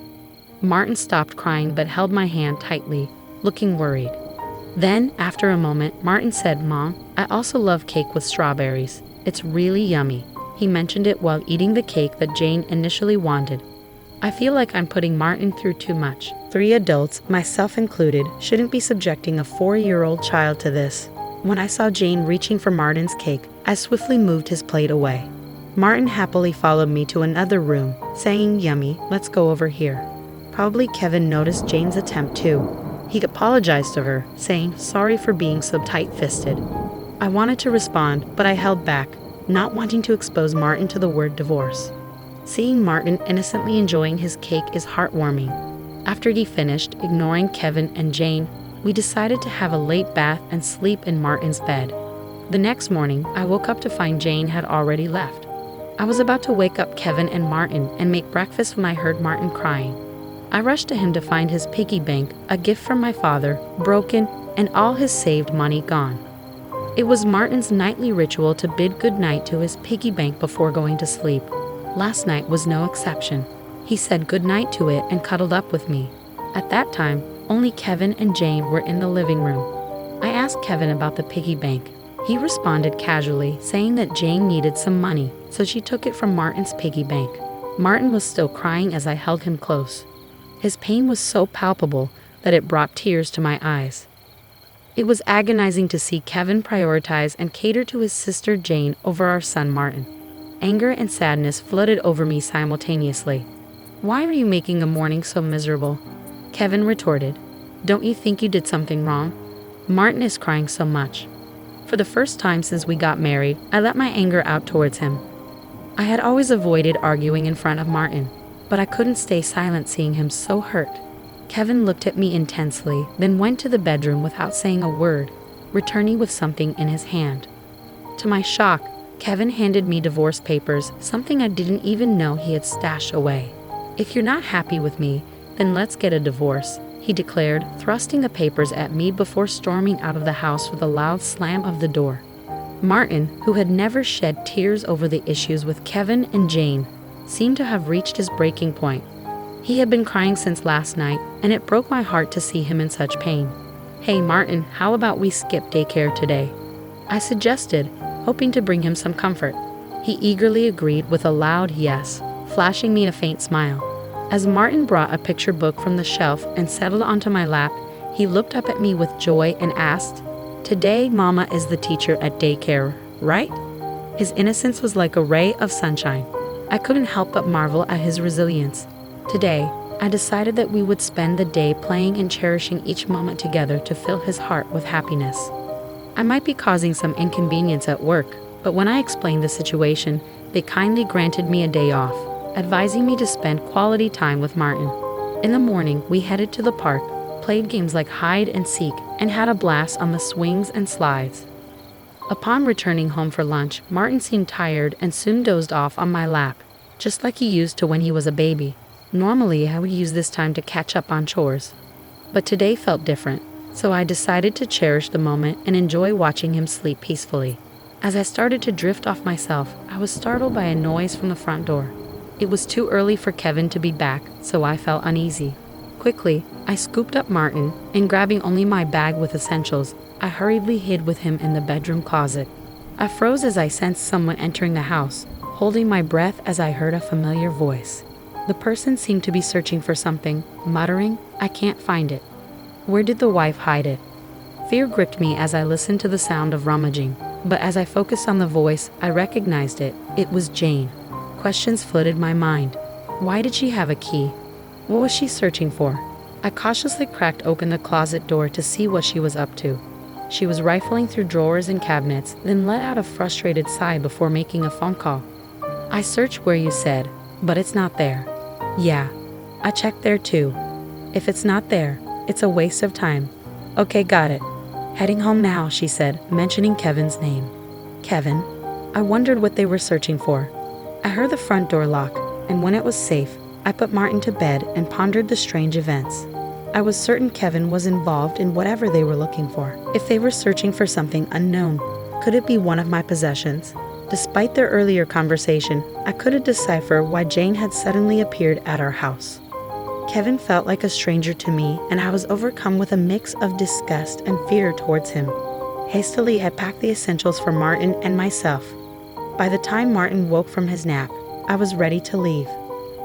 Martin stopped crying but held my hand tightly, looking worried. Then, after a moment, Martin said, "Mom, I also love cake with strawberries. It's really yummy." He mentioned it while eating the cake that Jane initially wanted. I feel like I'm putting Martin through too much. 3 adults, myself included, shouldn't be subjecting a 4-year-old child to this. When I saw Jane reaching for Martin's cake, I swiftly moved his plate away. Martin happily followed me to another room, saying, "Yummy, let's go over here." Probably Kevin noticed Jane's attempt too. He apologized to her, saying, "Sorry for being so tight-fisted." I wanted to respond, but I held back, not wanting to expose Martin to the word divorce. Seeing Martin innocently enjoying his cake is heartwarming. After he finished, ignoring Kevin and Jane, we decided to have a late bath and sleep in Martin's bed. The next morning, I woke up to find Jane had already left. I was about to wake up Kevin and Martin and make breakfast when I heard Martin crying. I rushed to him to find his piggy bank, a gift from my father, broken, and all his saved money gone. It was Martin's nightly ritual to bid goodnight to his piggy bank before going to sleep. Last night was no exception. He said goodnight to it and cuddled up with me. At that time, only Kevin and Jane were in the living room. I asked Kevin about the piggy bank. He responded casually, saying that Jane needed some money, so she took it from Martin's piggy bank. Martin was still crying as I held him close. His pain was so palpable that it brought tears to my eyes. It was agonizing to see Kevin prioritize and cater to his sister Jane over our son Martin. Anger and sadness flooded over me simultaneously. "Why are you making the morning so miserable?" Kevin retorted. "Don't you think you did something wrong? Martin is crying so much." For the first time since we got married, I let my anger out towards him. I had always avoided arguing in front of Martin, but I couldn't stay silent seeing him so hurt. Kevin looked at me intensely, then went to the bedroom without saying a word, returning with something in his hand. To my shock, Kevin handed me divorce papers, something I didn't even know he had stashed away. "If you're not happy with me, then let's get a divorce," he declared, thrusting the papers at me before storming out of the house with a loud slam of the door. Martin, who had never shed tears over the issues with Kevin and Jane, seemed to have reached his breaking point. He had been crying since last night, and it broke my heart to see him in such pain. "Hey Martin, how about we skip daycare today?" I suggested, hoping to bring him some comfort. He eagerly agreed with a loud yes, flashing me a faint smile. As Martin brought a picture book from the shelf and settled onto my lap, he looked up at me with joy and asked, Today, Mama is the teacher at daycare, right? His innocence was like a ray of sunshine. I couldn't help but marvel at his resilience. Today, I decided that we would spend the day playing and cherishing each moment together to fill his heart with happiness. I might be causing some inconvenience at work, but when I explained the situation, they kindly granted me a day off, advising me to spend quality time with Martin. In the morning, we headed to the park, played games like hide and seek, and had a blast on the swings and slides. Upon returning home for lunch, Martin seemed tired and soon dozed off on my lap, just like he used to when he was a baby. Normally, I would use this time to catch up on chores, but today felt different, so I decided to cherish the moment and enjoy watching him sleep peacefully. As I started to drift off myself, I was startled by a noise from the front door. It was too early for Kevin to be back, so I felt uneasy. Quickly, I scooped up Martin, and grabbing only my bag with essentials, I hurriedly hid with him in the bedroom closet. I froze as I sensed someone entering the house, holding my breath as I heard a familiar voice. The person seemed to be searching for something, muttering, "I can't find it." Where did the wife hide it? Fear gripped me as I listened to the sound of rummaging, but as I focused on the voice, I recognized it. It was Jane. Questions flooded my mind. Why did she have a key? What was she searching for? I cautiously cracked open the closet door to see what she was up to. She was rifling through drawers and cabinets, then let out a frustrated sigh before making a phone call. "I searched where you said, but it's not there." "Yeah, I checked there too. If it's not there, it's a waste of time." "Okay, got it. Heading home now," she said, mentioning Kevin's name. Kevin? I wondered what they were searching for. I heard the front door lock, and when it was safe, I put Martin to bed and pondered the strange events. I was certain Kevin was involved in whatever they were looking for. If they were searching for something unknown, could it be one of my possessions? Despite their earlier conversation, I couldn't decipher why Jane had suddenly appeared at our house. Kevin felt like a stranger to me, and I was overcome with a mix of disgust and fear towards him. Hastily, I packed the essentials for Martin and myself. By the time Martin woke from his nap, I was ready to leave.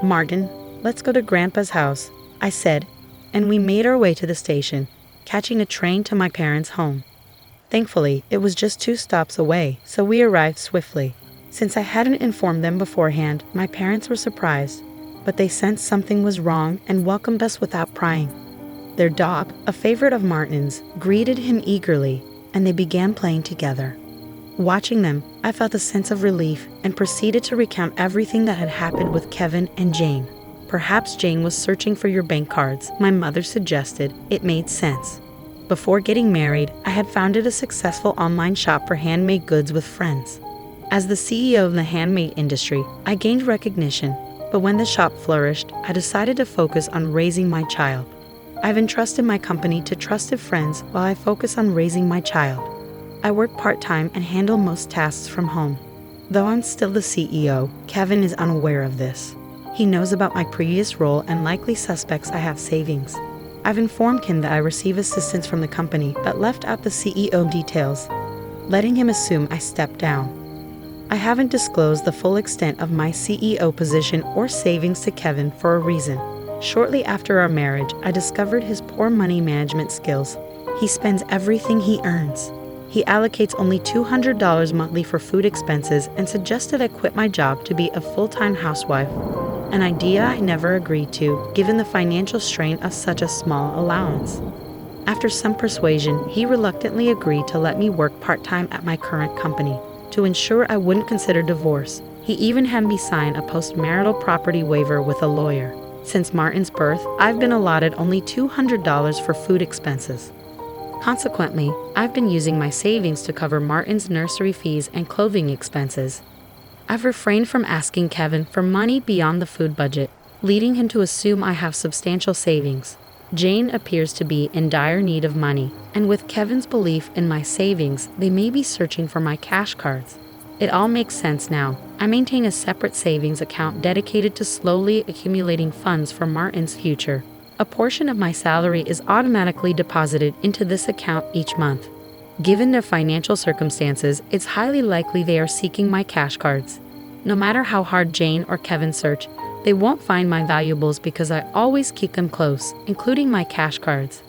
"Martin, let's go to Grandpa's house," I said, and we made our way to the station, catching a train to my parents' home. Thankfully, it was just 2 stops away, so we arrived swiftly. Since I hadn't informed them beforehand, my parents were surprised, but they sensed something was wrong and welcomed us without prying. Their dog, a favorite of Martin's, greeted him eagerly, and they began playing together. Watching them, I felt a sense of relief and proceeded to recount everything that had happened with Kevin and Jane. "Perhaps Jane was searching for your bank cards," my mother suggested. It made sense. Before getting married, I had founded a successful online shop for handmade goods with friends. As the CEO of the handmade industry, I gained recognition, but when the shop flourished, I decided to focus on raising my child. I've entrusted my company to trusted friends while I focus on raising my child. I work part-time and handle most tasks from home. Though I'm still the CEO, Kevin is unaware of this. He knows about my previous role and likely suspects I have savings. I've informed him that I receive assistance from the company, but left out the CEO details, letting him assume I stepped down. I haven't disclosed the full extent of my CEO position or savings to Kevin for a reason. Shortly after our marriage, I discovered his poor money management skills. He spends everything he earns. He allocates only $200 monthly for food expenses and suggested I quit my job to be a full-time housewife, an idea I never agreed to, given the financial strain of such a small allowance. After some persuasion, he reluctantly agreed to let me work part-time at my current company. To ensure I wouldn't consider divorce, he even had me sign a post-marital property waiver with a lawyer. Since Martin's birth, I've been allotted only $200 for food expenses. Consequently, I've been using my savings to cover Martin's nursery fees and clothing expenses. I've refrained from asking Kevin for money beyond the food budget, leading him to assume I have substantial savings. Jane appears to be in dire need of money, and with Kevin's belief in my savings, they may be searching for my cash cards. It all makes sense now. I maintain a separate savings account dedicated to slowly accumulating funds for Martin's future. A portion of my salary is automatically deposited into this account each month. Given their financial circumstances, it's highly likely they are seeking my cash cards. No matter how hard Jane or Kevin search, they won't find my valuables because I always keep them close, including my cash cards.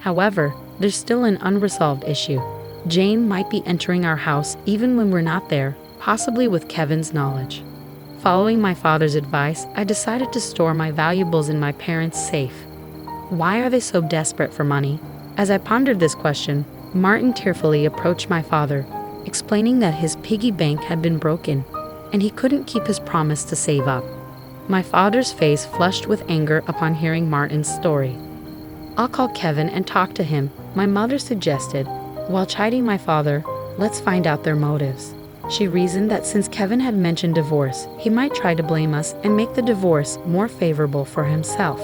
However, there's still an unresolved issue. Jane might be entering our house even when we're not there, possibly with Kevin's knowledge. Following my father's advice, I decided to store my valuables in my parents' safe. Why are they so desperate for money? As I pondered this question, Martin tearfully approached my father, explaining that his piggy bank had been broken, and he couldn't keep his promise to save up. My father's face flushed with anger upon hearing Martin's story. "I'll call Kevin and talk to him," my mother suggested, while chiding my father. "Let's find out their motives." She reasoned that since Kevin had mentioned divorce, he might try to blame us and make the divorce more favorable for himself.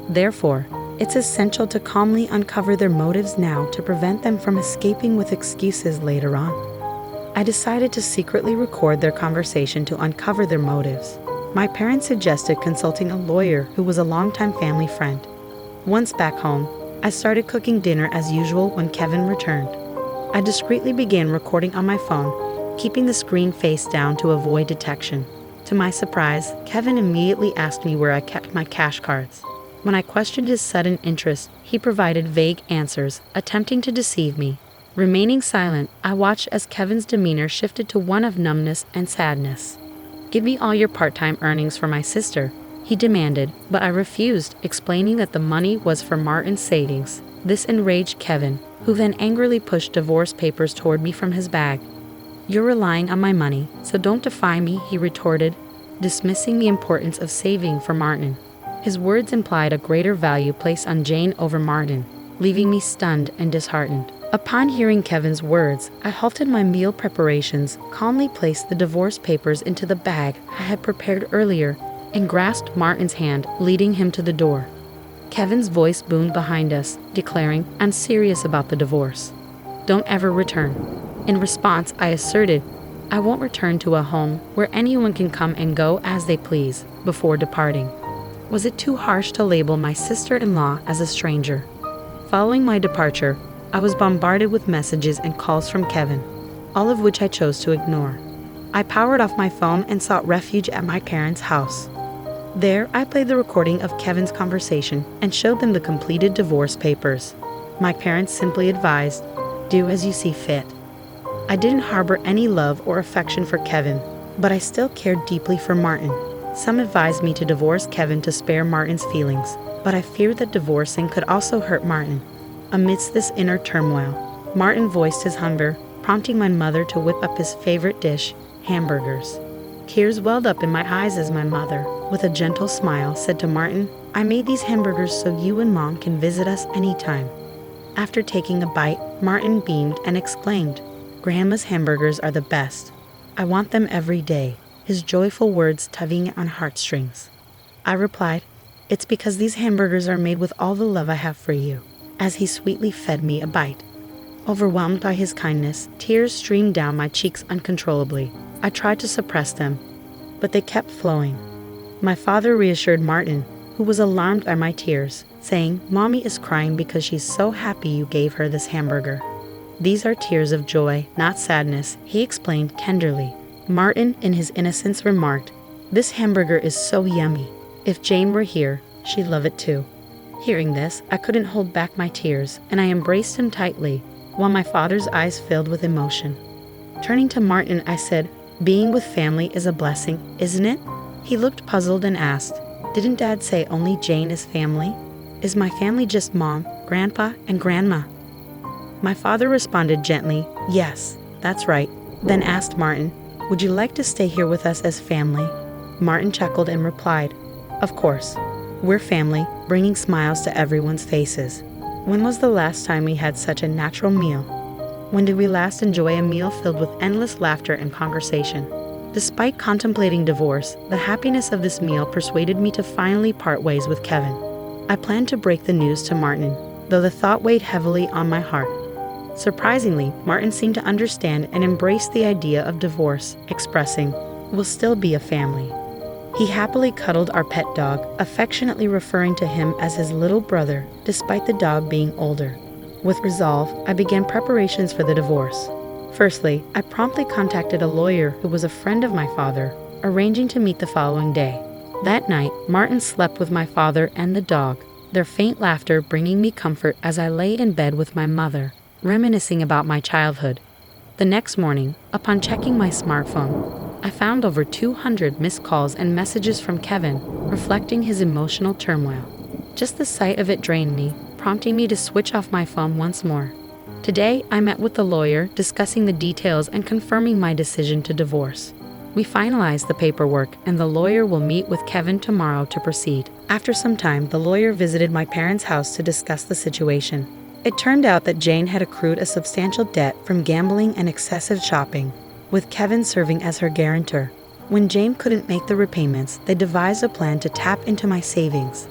Therefore, it's essential to calmly uncover their motives now to prevent them from escaping with excuses later on. I decided to secretly record their conversation to uncover their motives. My parents suggested consulting a lawyer who was a longtime family friend. Once back home, I started cooking dinner as usual when Kevin returned. I discreetly began recording on my phone, keeping the screen face down to avoid detection. To my surprise, Kevin immediately asked me where I kept my cash cards. When I questioned his sudden interest, he provided vague answers, attempting to deceive me. Remaining silent, I watched as Kevin's demeanor shifted to one of numbness and sadness. "Give me all your part-time earnings for my sister," he demanded, but I refused, explaining that the money was for Martin's savings. This enraged Kevin, who then angrily pushed divorce papers toward me from his bag. "You're relying on my money, so don't defy me," he retorted, dismissing the importance of saving for Martin. His words implied a greater value placed on Jane over Martin, leaving me stunned and disheartened. Upon hearing Kevin's words, I halted my meal preparations, calmly placed the divorce papers into the bag I had prepared earlier, and grasped Martin's hand, leading him to the door. Kevin's voice boomed behind us, declaring, "I'm serious about the divorce. Don't ever return." In response, I asserted, "I won't return to a home where anyone can come and go as they please," before departing. Was it too harsh to label my sister-in-law as a stranger? Following my departure, I was bombarded with messages and calls from Kevin, all of which I chose to ignore. I powered off my phone and sought refuge at my parents' house. There, I played the recording of Kevin's conversation and showed them the completed divorce papers. My parents simply advised, "Do as you see fit." I didn't harbor any love or affection for Kevin, but I still cared deeply for Martin. Some advised me to divorce Kevin to spare Martin's feelings, but I feared that divorcing could also hurt Martin. Amidst this inner turmoil, Martin voiced his hunger, prompting my mother to whip up his favorite dish, hamburgers. Tears welled up in my eyes as my mother, with a gentle smile, said to Martin, "I made these hamburgers so you and Mom can visit us anytime." After taking a bite, Martin beamed and exclaimed, "Grandma's hamburgers are the best. I want them every day," his joyful words tugging on heartstrings. I replied, "It's because these hamburgers are made with all the love I have for you," as he sweetly fed me a bite. Overwhelmed by his kindness, tears streamed down my cheeks uncontrollably. I tried to suppress them, but they kept flowing. My father reassured Martin, who was alarmed by my tears, saying, "Mommy is crying because she's so happy you gave her this hamburger." "These are tears of joy, not sadness," he explained tenderly. Martin, in his innocence, remarked, "This hamburger is so yummy. If Jane were here, she'd love it too." Hearing this, I couldn't hold back my tears, and I embraced him tightly, while my father's eyes filled with emotion. Turning to Martin, I said, "Being with family is a blessing, isn't it?" He looked puzzled and asked, "Didn't Dad say only Jane is family? Is my family just Mom, Grandpa, and Grandma?" My father responded gently, "Yes, that's right," then asked Martin, "Would you like to stay here with us as family?" Martin chuckled and replied, "Of course. We're family," bringing smiles to everyone's faces. When was the last time we had such a natural meal? When did we last enjoy a meal filled with endless laughter and conversation? Despite contemplating divorce, the happiness of this meal persuaded me to finally part ways with Kevin. I planned to break the news to Martin, though the thought weighed heavily on my heart. Surprisingly, Martin seemed to understand and embrace the idea of divorce, expressing, "We'll still be a family." He happily cuddled our pet dog, affectionately referring to him as his little brother, despite the dog being older. With resolve, I began preparations for the divorce. Firstly, I promptly contacted a lawyer who was a friend of my father, arranging to meet the following day. That night, Martin slept with my father and the dog, their faint laughter bringing me comfort as I lay in bed with my mother. reminiscing about my childhood. The next morning, upon checking my smartphone, I found over 200 missed calls and messages from Kevin, reflecting his emotional turmoil. Just the sight of it drained me, prompting me to switch off my phone once more. Today, I met with the lawyer, discussing the details and confirming my decision to divorce. We finalized the paperwork, and the lawyer will meet with Kevin tomorrow to proceed. After some time, the lawyer visited my parents' house to discuss the situation. It turned out that Jane had accrued a substantial debt from gambling and excessive shopping, with Kevin serving as her guarantor. When Jane couldn't make the repayments, they devised a plan to tap into my savings.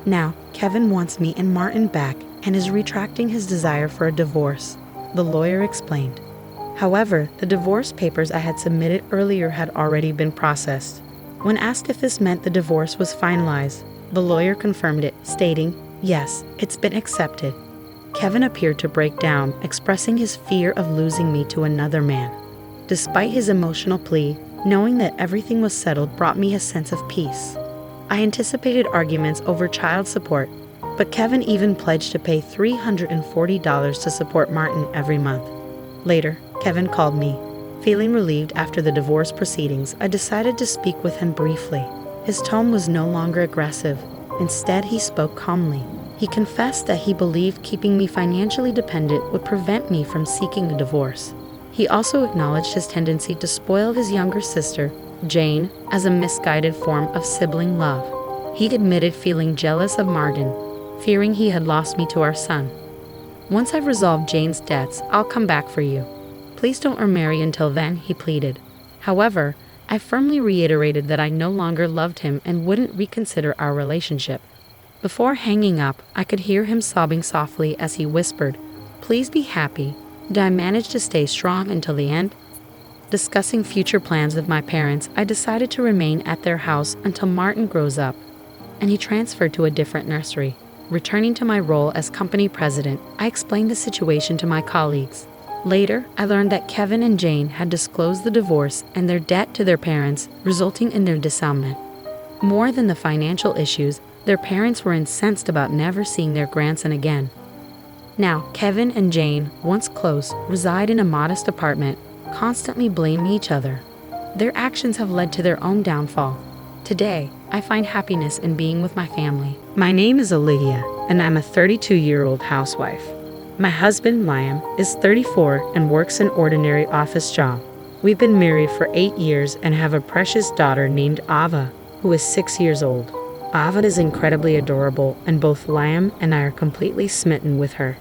Now, Kevin wants me and Martin back and is retracting his desire for a divorce, the lawyer explained. However, the divorce papers I had submitted earlier had already been processed. When asked if this meant the divorce was finalized, the lawyer confirmed it, stating, "Yes, it's been accepted." Kevin appeared to break down, expressing his fear of losing me to another man. Despite his emotional plea, knowing that everything was settled brought me a sense of peace. I anticipated arguments over child support, but Kevin even pledged to pay $340 to support Martin every month. Later, Kevin called me. Feeling relieved after the divorce proceedings, I decided to speak with him briefly. His tone was no longer aggressive. Instead, he spoke calmly. He confessed that he believed keeping me financially dependent would prevent me from seeking a divorce. He also acknowledged his tendency to spoil his younger sister, Jane, as a misguided form of sibling love. He admitted feeling jealous of Martin, fearing he had lost me to our son. "Once I've resolved Jane's debts, I'll come back for you. Please don't remarry until then," he pleaded. However, I firmly reiterated that I no longer loved him and wouldn't reconsider our relationship. Before hanging up, I could hear him sobbing softly as he whispered, "Please be happy. Did I manage to stay strong until the end?" Discussing future plans with my parents, I decided to remain at their house until Martin grows up, and he transferred to a different nursery. Returning to my role as company president, I explained the situation to my colleagues. Later, I learned that Kevin and Jane had disclosed the divorce and their debt to their parents, resulting in their disannulment. More than the financial issues, their parents were incensed about never seeing their grandson again. Now, Kevin and Jane, once close, reside in a modest apartment, constantly blaming each other. Their actions have led to their own downfall. Today, I find happiness in being with my family. My name is Olivia, and I'm a 32-year-old housewife. My husband, Liam, is 34 and works an ordinary office job. We've been married for 8 years and have a precious daughter named Ava, who is 6 years old. Ava is incredibly adorable, and both Liam and I are completely smitten with her.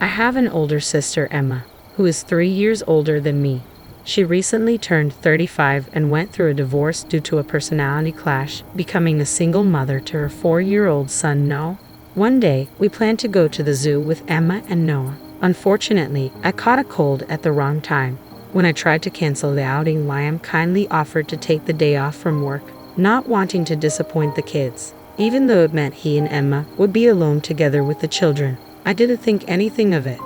I have an older sister, Emma, who is 3 years older than me. She recently turned 35 and went through a divorce due to a personality clash, becoming a single mother to her 4-year-old son, Noah. One day, we planned to go to the zoo with Emma and Noah. Unfortunately, I caught a cold at the wrong time. When I tried to cancel the outing, Liam kindly offered to take the day off from work, not wanting to disappoint the kids, even though it meant he and Emma would be alone together with the children. I didn't think anything of it.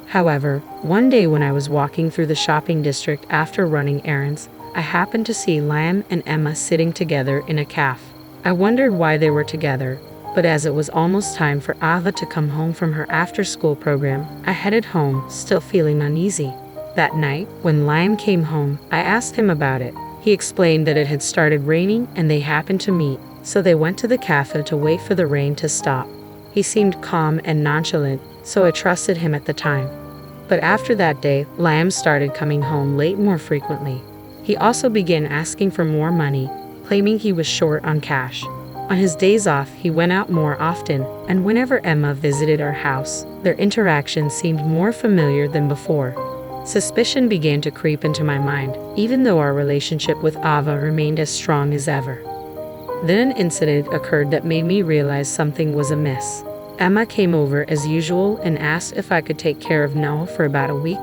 However, one day when I was walking through the shopping district after running errands, I happened to see Liam and Emma sitting together in a cafe. I wondered why they were together, but as it was almost time for Ava to come home from her after-school program, I headed home, still feeling uneasy. That night, when Liam came home, I asked him about it. He explained that it had started raining and they happened to meet, so they went to the cafe to wait for the rain to stop. He seemed calm and nonchalant, so I trusted him at the time. But after that day, Liam started coming home late more frequently. He also began asking for more money, claiming he was short on cash. On his days off, he went out more often, and whenever Emma visited our house, their interaction seemed more familiar than before. Suspicion began to creep into my mind, even though our relationship with Ava remained as strong as ever. Then an incident occurred that made me realize something was amiss. Emma came over as usual and asked if I could take care of Noah for about a week.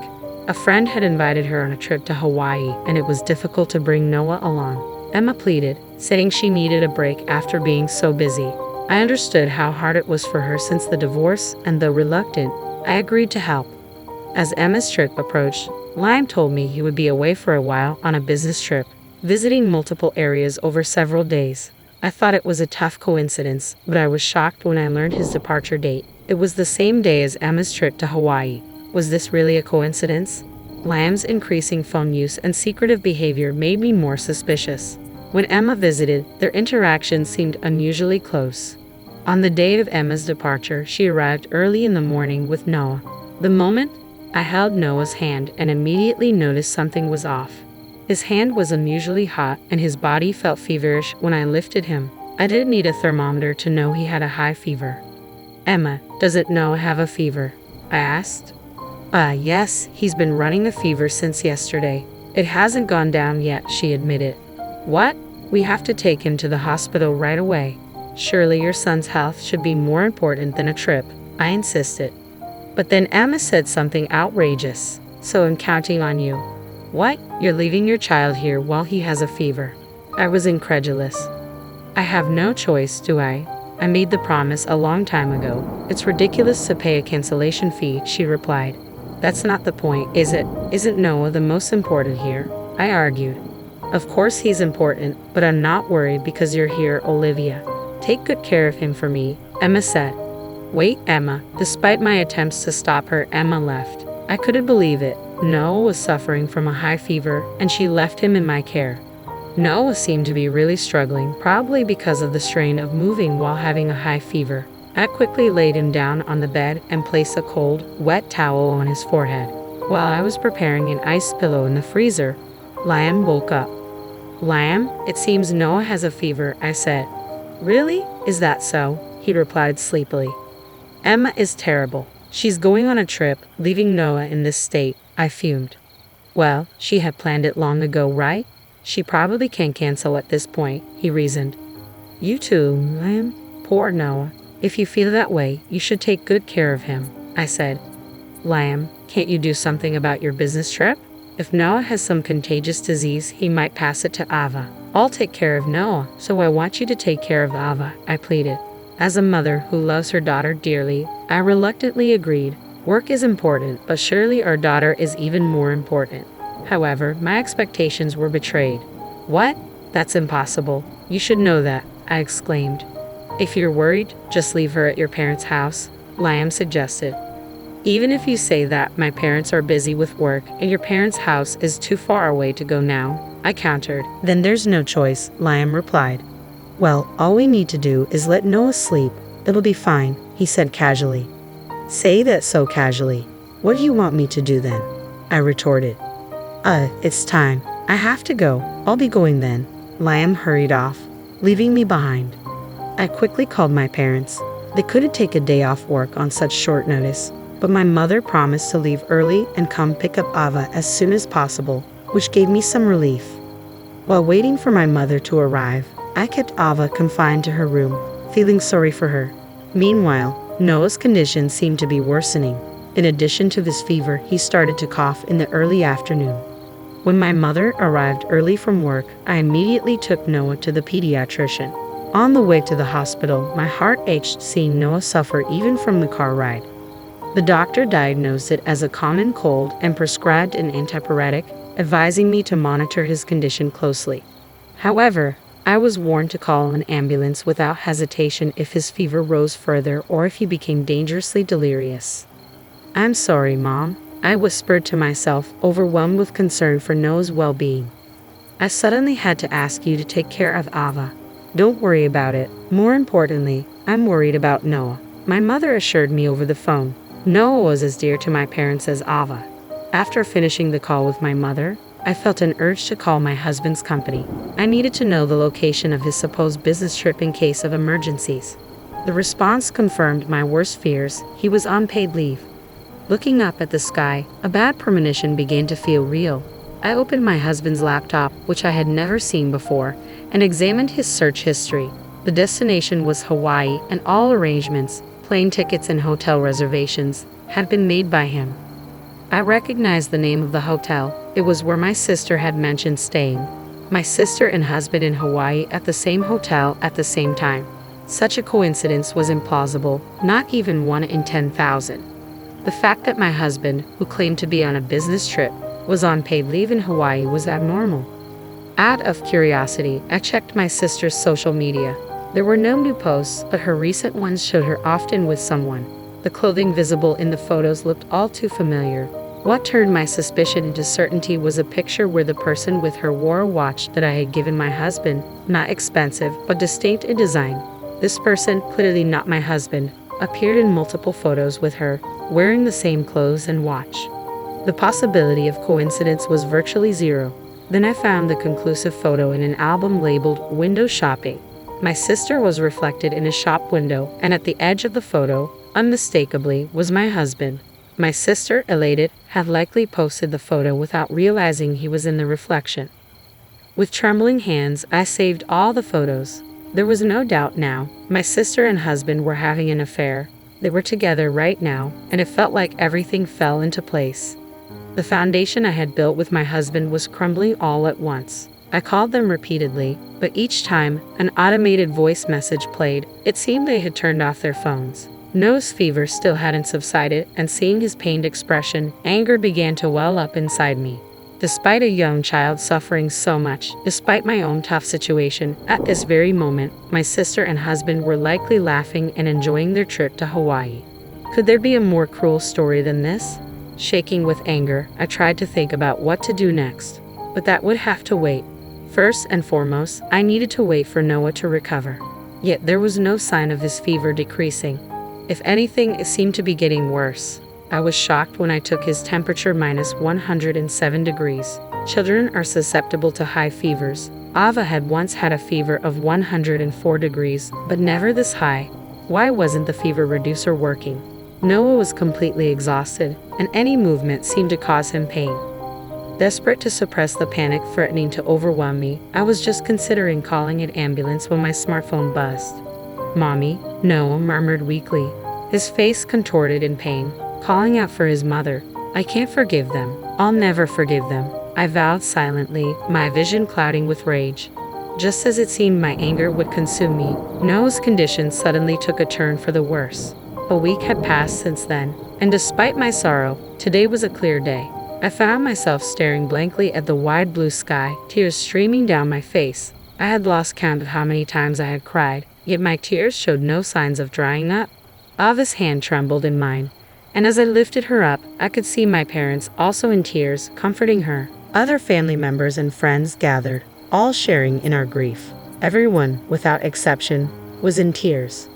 A friend had invited her on a trip to Hawaii, and it was difficult to bring Noah along. Emma pleaded, saying she needed a break after being so busy. I understood how hard it was for her since the divorce, and though reluctant, I agreed to help. As Emma's trip approached, Liam told me he would be away for a while on a business trip, visiting multiple areas over several days. I thought it was a tough coincidence, but I was shocked when I learned his departure date. It was the same day as Emma's trip to Hawaii. Was this really a coincidence? Liam's increasing phone use and secretive behavior made me more suspicious. When Emma visited, their interaction seemed unusually close. On the day of Emma's departure, she arrived early in the morning with Noah. The moment I held Noah's hand and immediately noticed something was off. His hand was unusually hot and his body felt feverish when I lifted him. I didn't need a thermometer to know he had a high fever. "Emma, doesn't Noah have a fever?" I asked. Yes, he's been running a fever since yesterday. It hasn't gone down yet," she admitted. "What? We have to take him to the hospital right away. Surely your son's health should be more important than a trip," I insisted. But then Emma said something outrageous. "So I'm counting on you." "What? You're leaving your child here while he has a fever?" I was incredulous. "I have no choice, do I? I made the promise a long time ago. It's ridiculous to pay a cancellation fee," she replied. "That's not the point, is it? Isn't Noah the most important here?" I argued. "Of course he's important, but I'm not worried because you're here, Olivia. Take good care of him for me," Emma said. "Wait, Emma." Despite my attempts to stop her, Emma left. I couldn't believe it. Noah was suffering from a high fever, and she left him in my care. Noah seemed to be really struggling, probably because of the strain of moving while having a high fever. I quickly laid him down on the bed and placed a cold, wet towel on his forehead. While I was preparing an ice pillow in the freezer, Liam woke up. "Liam, it seems Noah has a fever," I said. "Really? Is that so?" he replied sleepily. "Emma is terrible. She's going on a trip, leaving Noah in this state," I fumed. "Well, she had planned it long ago, right? She probably can't cancel at this point," he reasoned. "You too, Liam. Poor Noah. If you feel that way, you should take good care of him," I said. "Liam, can't you do something about your business trip? If Noah has some contagious disease, he might pass it to Ava. I'll take care of Noah, so I want you to take care of Ava," I pleaded. As a mother who loves her daughter dearly, I reluctantly agreed. Work is important, but surely our daughter is even more important. However, my expectations were betrayed. "What? That's impossible. You should know that," I exclaimed. "If you're worried, just leave her at your parents' house," Liam suggested. "Even if you say that, my parents are busy with work and your parents' house is too far away to go now," I countered. "Then there's no choice," Liam replied. "Well, all we need to do is let Noah sleep. It'll be fine," he said casually. "Say that so casually. What do you want me to do then?" I retorted. It's time. I have to go. I'll be going then." Liam hurried off, leaving me behind. I quickly called my parents. They couldn't take a day off work on such short notice, but my mother promised to leave early and come pick up Ava as soon as possible, which gave me some relief. While waiting for my mother to arrive, I kept Ava confined to her room, feeling sorry for her. Meanwhile, Noah's condition seemed to be worsening. In addition to this fever, he started to cough in the early afternoon. When my mother arrived early from work, I immediately took Noah to the pediatrician. On the way to the hospital, my heart ached seeing Noah suffer even from the car ride. The doctor diagnosed it as a common cold and prescribed an antipyretic, advising me to monitor his condition closely. However, I was warned to call an ambulance without hesitation if his fever rose further or if he became dangerously delirious. "I'm sorry, Mom," I whispered to myself, overwhelmed with concern for Noah's well-being. "I suddenly had to ask you to take care of Ava. Don't worry about it. More importantly, I'm worried about Noah," my mother assured me over the phone. Noah was as dear to my parents as Ava. After finishing the call with my mother, I felt an urge to call my husband's company. I needed to know the location of his supposed business trip in case of emergencies. The response confirmed my worst fears. He was on paid leave. Looking up at the sky, a bad premonition began to feel real. I opened my husband's laptop, which I had never seen before, and examined his search history. The destination was Hawaii, and all arrangements, plane tickets and hotel reservations, had been made by him. I recognized the name of the hotel. It was where my sister had mentioned staying. My sister and husband in Hawaii at the same hotel at the same time. Such a coincidence was implausible, not even 1 in 10,000. The fact that my husband, who claimed to be on a business trip, was on paid leave in Hawaii was abnormal. Out of curiosity, I checked my sister's social media. There were no new posts, but her recent ones showed her often with someone. The clothing visible in the photos looked all too familiar. What turned my suspicion into certainty was a picture where the person with her wore a watch that I had given my husband, not expensive, but distinct in design. This person, clearly not my husband, appeared in multiple photos with her, wearing the same clothes and watch. The possibility of coincidence was virtually zero. Then I found the conclusive photo in an album labeled Window Shopping. My sister was reflected in a shop window, and at the edge of the photo, unmistakably, was my husband. My sister, elated, had likely posted the photo without realizing he was in the reflection. With trembling hands, I saved all the photos. There was no doubt now. My sister and husband were having an affair. They were together right now, and it felt like everything fell into place. The foundation I had built with my husband was crumbling all at once. I called them repeatedly, but each time, an automated voice message played. It seemed they had turned off their phones. Noah's fever still hadn't subsided, and seeing his pained expression, anger began to well up inside me. Despite a young child suffering so much, despite my own tough situation, at this very moment, my sister and husband were likely laughing and enjoying their trip to Hawaii. Could there be a more cruel story than this? Shaking with anger, I tried to think about what to do next, but that would have to wait. First and foremost, I needed to wait for Noah to recover. Yet there was no sign of his fever decreasing. If anything, it seemed to be getting worse. I was shocked when I took his temperature minus 107 degrees. Children are susceptible to high fevers. Ava had once had a fever of 104 degrees, but never this high. Why wasn't the fever reducer working? Noah was completely exhausted, and any movement seemed to cause him pain. Desperate to suppress the panic threatening to overwhelm me, I was just considering calling an ambulance when my smartphone buzzed. "Mommy," Noah murmured weakly, his face contorted in pain, calling out for his mother. "I can't forgive them. I'll never forgive them," I vowed silently, my vision clouding with rage. Just as it seemed my anger would consume me, Noah's condition suddenly took a turn for the worse. A week had passed since then, and despite my sorrow, today was a clear day. I found myself staring blankly at the wide blue sky, tears streaming down my face. I had lost count of how many times I had cried, yet my tears showed no signs of drying up. Ava's hand trembled in mine, and as I lifted her up, I could see my parents, also in tears, comforting her. Other family members and friends gathered, all sharing in our grief. Everyone, without exception, was in tears.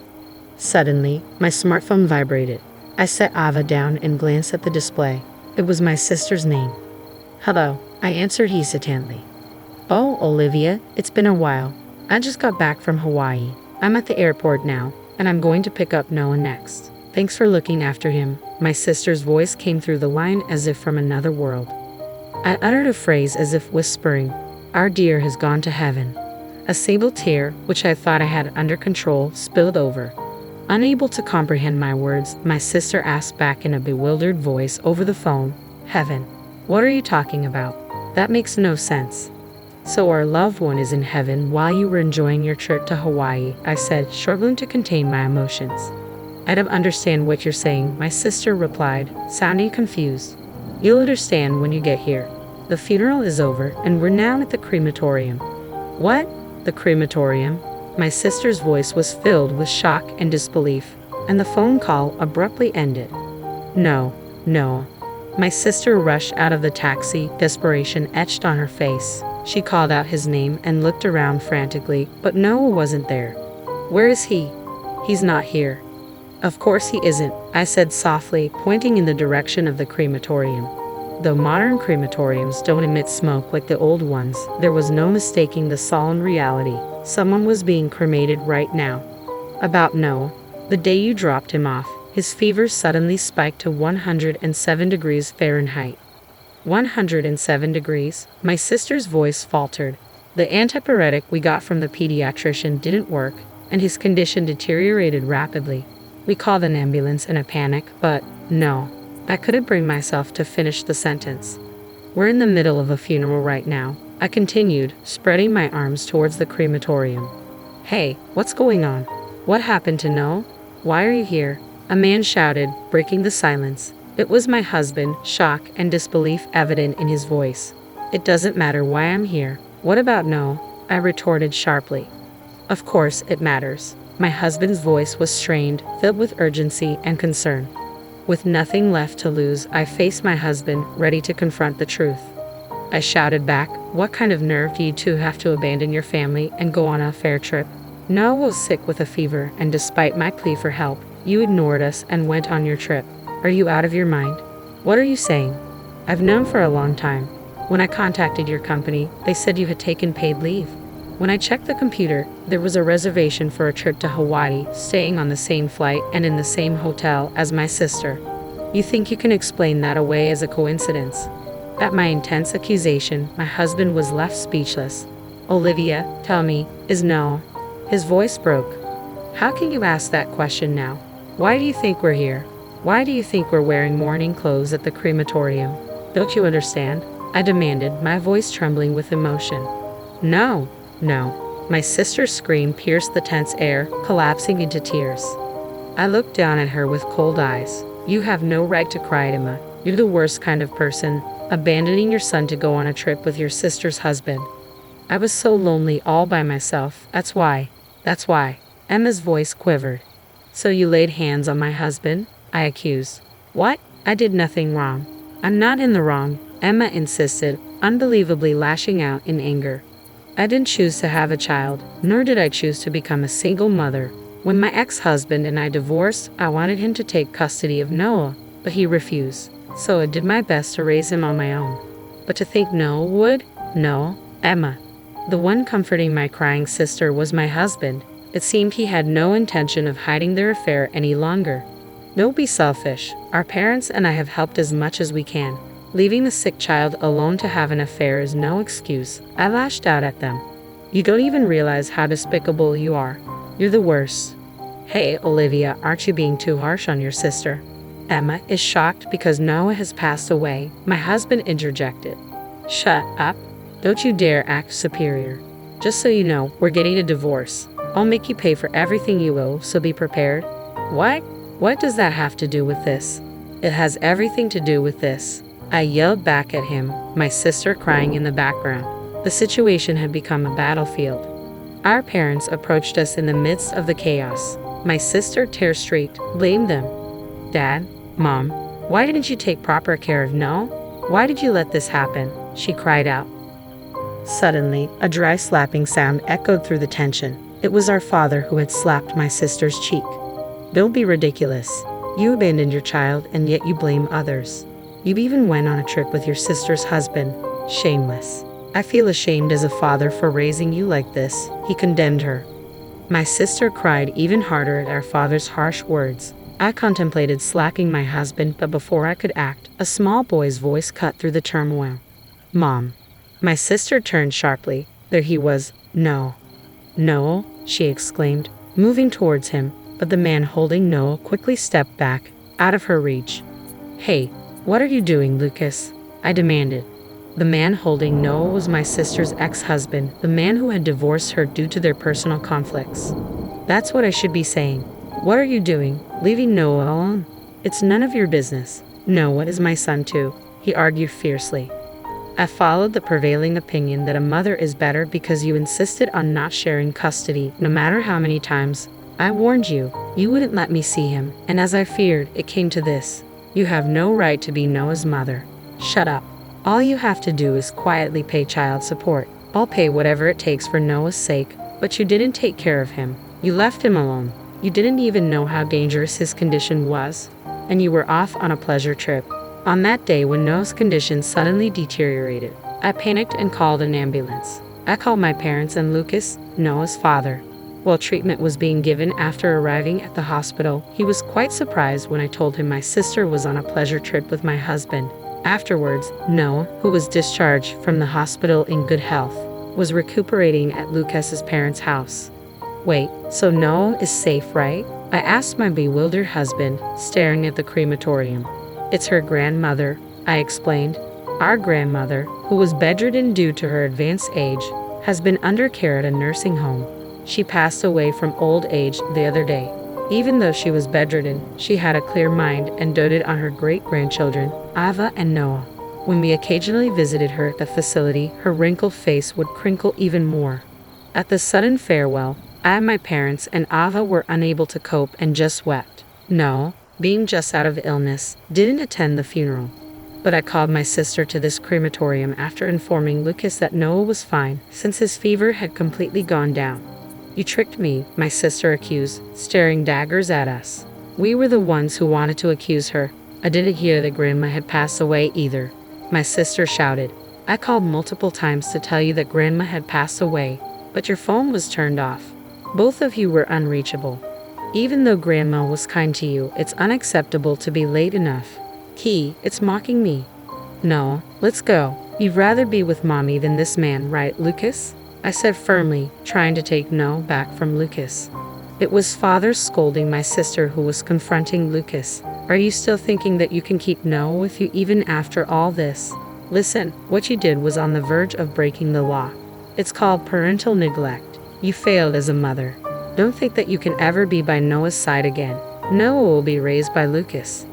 Suddenly, my smartphone vibrated. I set Ava down and glanced at the display. It was my sister's name. "Hello," I answered hesitantly. "Oh, Olivia, it's been a while. I just got back from Hawaii. I'm at the airport now, and I'm going to pick up Noah next. Thanks for looking after him." My sister's voice came through the line as if from another world. I uttered a phrase as if whispering, "Our dear has gone to heaven." A single tear, which I thought I had under control, spilled over. Unable to comprehend my words, my sister asked back in a bewildered voice over the phone, "Heaven? What are you talking about? That makes no sense." "So our loved one is in heaven while you were enjoying your trip to Hawaii," I said, struggling to contain my emotions. "I don't understand what you're saying," my sister replied, sounding confused. "You'll understand when you get here. The funeral is over, and we're now at the crematorium." "What? The crematorium?" My sister's voice was filled with shock and disbelief, and the phone call abruptly ended. "No. My sister rushed out of the taxi, desperation etched on her face. She called out his name and looked around frantically, but Noah wasn't there. "Where is he?" "He's not here." "Of course he isn't," I said softly, pointing in the direction of the crematorium. Though modern crematoriums don't emit smoke like the old ones, there was no mistaking the solemn reality. Someone was being cremated right now. "About Noah. The day you dropped him off, his fever suddenly spiked to 107 degrees Fahrenheit. 107 degrees? My sister's voice faltered. The antipyretic we got from the pediatrician didn't work, and his condition deteriorated rapidly. We called an ambulance in a panic, but no. I couldn't bring myself to finish the sentence. "We're in the middle of a funeral right now," I continued, spreading my arms towards the crematorium. "Hey, what's going on? What happened to Noah? Why are you here?" A man shouted, breaking the silence. It was my husband, shock and disbelief evident in his voice. "It doesn't matter why I'm here. What about Noah?" I retorted sharply. "Of course it matters." My husband's voice was strained, filled with urgency and concern. With nothing left to lose, I faced my husband, ready to confront the truth. I shouted back, "What kind of nerve do you two have to abandon your family and go on a fair trip? Noah was sick with a fever, and despite my plea for help, you ignored us and went on your trip. Are you out of your mind? What are you saying? I've known for a long time. When I contacted your company, they said you had taken paid leave. When I checked the computer, there was a reservation for a trip to Hawaii, staying on the same flight and in the same hotel as my sister. You think you can explain that away as a coincidence?" At my intense accusation, my husband was left speechless. "Olivia, tell me, is Noah?" His voice broke. "How can you ask that question now? Why do you think we're here? Why do you think we're wearing mourning clothes at the crematorium? Don't you understand?" I demanded, my voice trembling with emotion. "No, no." My sister's scream pierced the tense air, collapsing into tears. I looked down at her with cold eyes. "You have no right to cry, Emma. You're the worst kind of person, abandoning your son to go on a trip with your sister's husband. I was so lonely all by myself. That's why. Emma's voice quivered. "So you laid hands on my husband?" I accused. "What? I did nothing wrong." "I'm not in the wrong," Emma insisted, unbelievably lashing out in anger. "I didn't choose to have a child, nor did I choose to become a single mother. When my ex-husband and I divorced, I wanted him to take custody of Noah, but he refused. So I did my best to raise him on my own. But to think Noah would? No, Emma." The one comforting my crying sister was my husband. It seemed he had no intention of hiding their affair any longer. "Don't be selfish. Our parents and I have helped as much as we can. Leaving the sick child alone to have an affair is no excuse," I lashed out at them. "You don't even realize how despicable you are. You're the worst." "Hey, Olivia, aren't you being too harsh on your sister?" "Emma is shocked because Noah has passed away," my husband interjected. "Shut up. Don't you dare act superior. Just so you know, we're getting a divorce. I'll make you pay for everything you owe, so be prepared." "What? What does that have to do with this?" "It has everything to do with this," I yelled back at him, my sister crying in the background. The situation had become a battlefield. Our parents approached us in the midst of the chaos. My sister, tear-streaked, blamed them. "Dad, Mom, why didn't you take proper care of Noah? Why did you let this happen?" she cried out. Suddenly, a dry slapping sound echoed through the tension. It was our father who had slapped my sister's cheek. "Don't be ridiculous. You abandoned your child and yet you blame others. You even went on a trip with your sister's husband. Shameless. I feel ashamed as a father for raising you like this," he condemned her. My sister cried even harder at our father's harsh words. I contemplated slapping my husband, but before I could act, a small boy's voice cut through the turmoil. "Mom." My sister turned sharply. There he was. "No. Noah," she exclaimed, moving towards him, but the man holding Noah quickly stepped back, out of her reach. "Hey, what are you doing, Lucas?" I demanded. The man holding Noah was my sister's ex-husband, the man who had divorced her due to their personal conflicts. "That's what I should be saying. What are you doing, leaving Noah alone? It's none of your business. Noah is my son too," he argued fiercely. I followed the prevailing opinion that a mother is better because you insisted on not sharing custody, no matter how many times. I warned you, you wouldn't let me see him, and as I feared, it came to this. You have no right to be Noah's mother. Shut up. All you have to do is quietly pay child support. I'll pay whatever it takes for Noah's sake, but you didn't take care of him. You left him alone. You didn't even know how dangerous his condition was, and you were off on a pleasure trip. On that day when Noah's condition suddenly deteriorated, I panicked and called an ambulance. I called my parents and Lucas, Noah's father. While treatment was being given after arriving at the hospital, he was quite surprised when I told him my sister was on a pleasure trip with my husband. Afterwards, Noah, who was discharged from the hospital in good health, was recuperating at Lucas's parents' house. "Wait, so Noah is safe, right?" I asked my bewildered husband, staring at the crematorium. "It's her grandmother," I explained. "Our grandmother, who was bedridden due to her advanced age, has been under care at a nursing home. She passed away from old age the other day. Even though she was bedridden, she had a clear mind and doted on her great-grandchildren, Ava and Noah. When we occasionally visited her at the facility, her wrinkled face would crinkle even more." At the sudden farewell, I, my parents, and Ava were unable to cope and just wept. No, being just out of illness, didn't attend the funeral. But I called my sister to this crematorium after informing Lucas that Noah was fine, since his fever had completely gone down. You tricked me, my sister accused, staring daggers at us. We were the ones who wanted to accuse her. I didn't hear that Grandma had passed away either, my sister shouted. I called multiple times to tell you that Grandma had passed away, but your phone was turned off. Both of you were unreachable. Even though Grandma was kind to you, it's unacceptable to be late enough. Key, it's mocking me. No, let's go. You'd rather be with Mommy than this man, right, Lucas? I said firmly, trying to take no back from Lucas. It was father scolding my sister who was confronting Lucas. Are you still thinking that you can keep no with you even after all this? Listen, what you did was on the verge of breaking the law. It's called parental neglect. You failed as a mother. Don't think that you can ever be by Noah's side again. Noah will be raised by Lucas.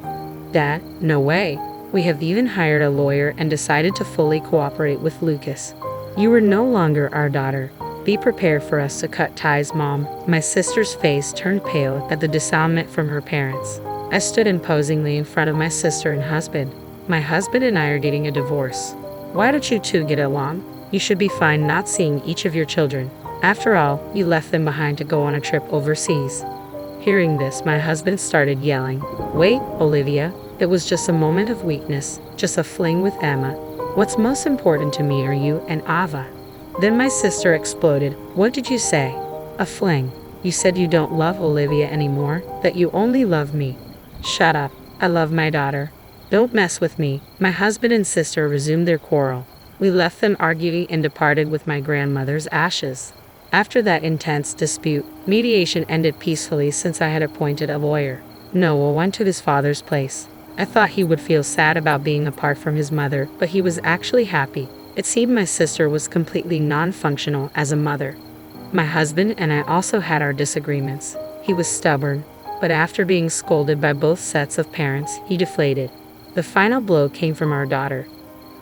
Dad, no way. We have even hired a lawyer and decided to fully cooperate with Lucas. You are no longer our daughter. Be prepared for us to cut ties, Mom. My sister's face turned pale at the disavowment from her parents. I stood imposingly in front of my sister and husband. My husband and I are getting a divorce. Why don't you two get along? You should be fine not seeing each of your children. After all, you left them behind to go on a trip overseas. Hearing this, my husband started yelling. Wait, Olivia, it was just a moment of weakness, just a fling with Emma. What's most important to me are you and Ava. Then my sister exploded. What did you say? A fling. You said you don't love Olivia anymore, that you only love me. Shut up. I love my daughter. Don't mess with me. My husband and sister resumed their quarrel. We left them arguing and departed with my grandmother's ashes. After that intense dispute, mediation ended peacefully since I had appointed a lawyer. Noah went to his father's place. I thought he would feel sad about being apart from his mother, but he was actually happy. It seemed my sister was completely non-functional as a mother. My husband and I also had our disagreements. He was stubborn, but after being scolded by both sets of parents, he deflated. The final blow came from our daughter.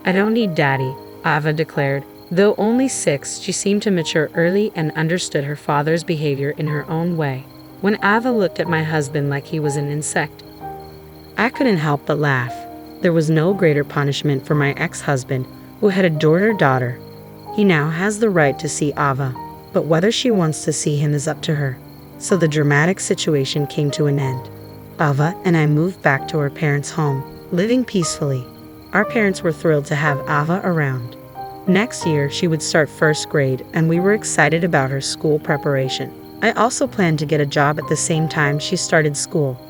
I don't need daddy, Ava declared. Though only 6, she seemed to mature early and understood her father's behavior in her own way. When Ava looked at my husband like he was an insect, I couldn't help but laugh. There was no greater punishment for my ex-husband, who had adored her daughter. He now has the right to see Ava, but whether she wants to see him is up to her. So the dramatic situation came to an end. Ava and I moved back to our parents' home, living peacefully. Our parents were thrilled to have Ava around. Next year, she would start first grade, and we were excited about her school preparation. I also planned to get a job at the same time she started school.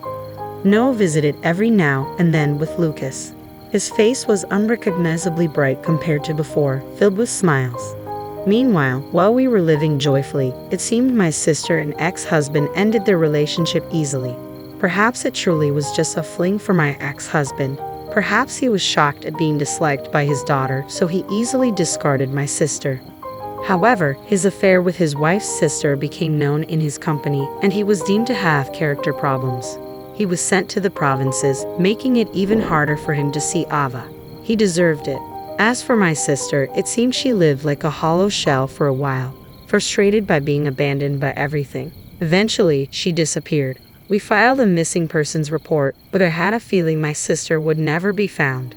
Noah visited every now and then with Lucas. His face was unrecognizably bright compared to before, filled with smiles. Meanwhile, while we were living joyfully, it seemed my sister and ex-husband ended their relationship easily. Perhaps it truly was just a fling for my ex-husband. Perhaps he was shocked at being disliked by his daughter, so he easily discarded my sister. However, his affair with his wife's sister became known in his company, and he was deemed to have character problems. He was sent to the provinces, making it even harder for him to see Ava. He deserved it. As for my sister, it seemed she lived like a hollow shell for a while, frustrated by being abandoned by everything. Eventually, she disappeared. We filed a missing persons report, but I had a feeling my sister would never be found.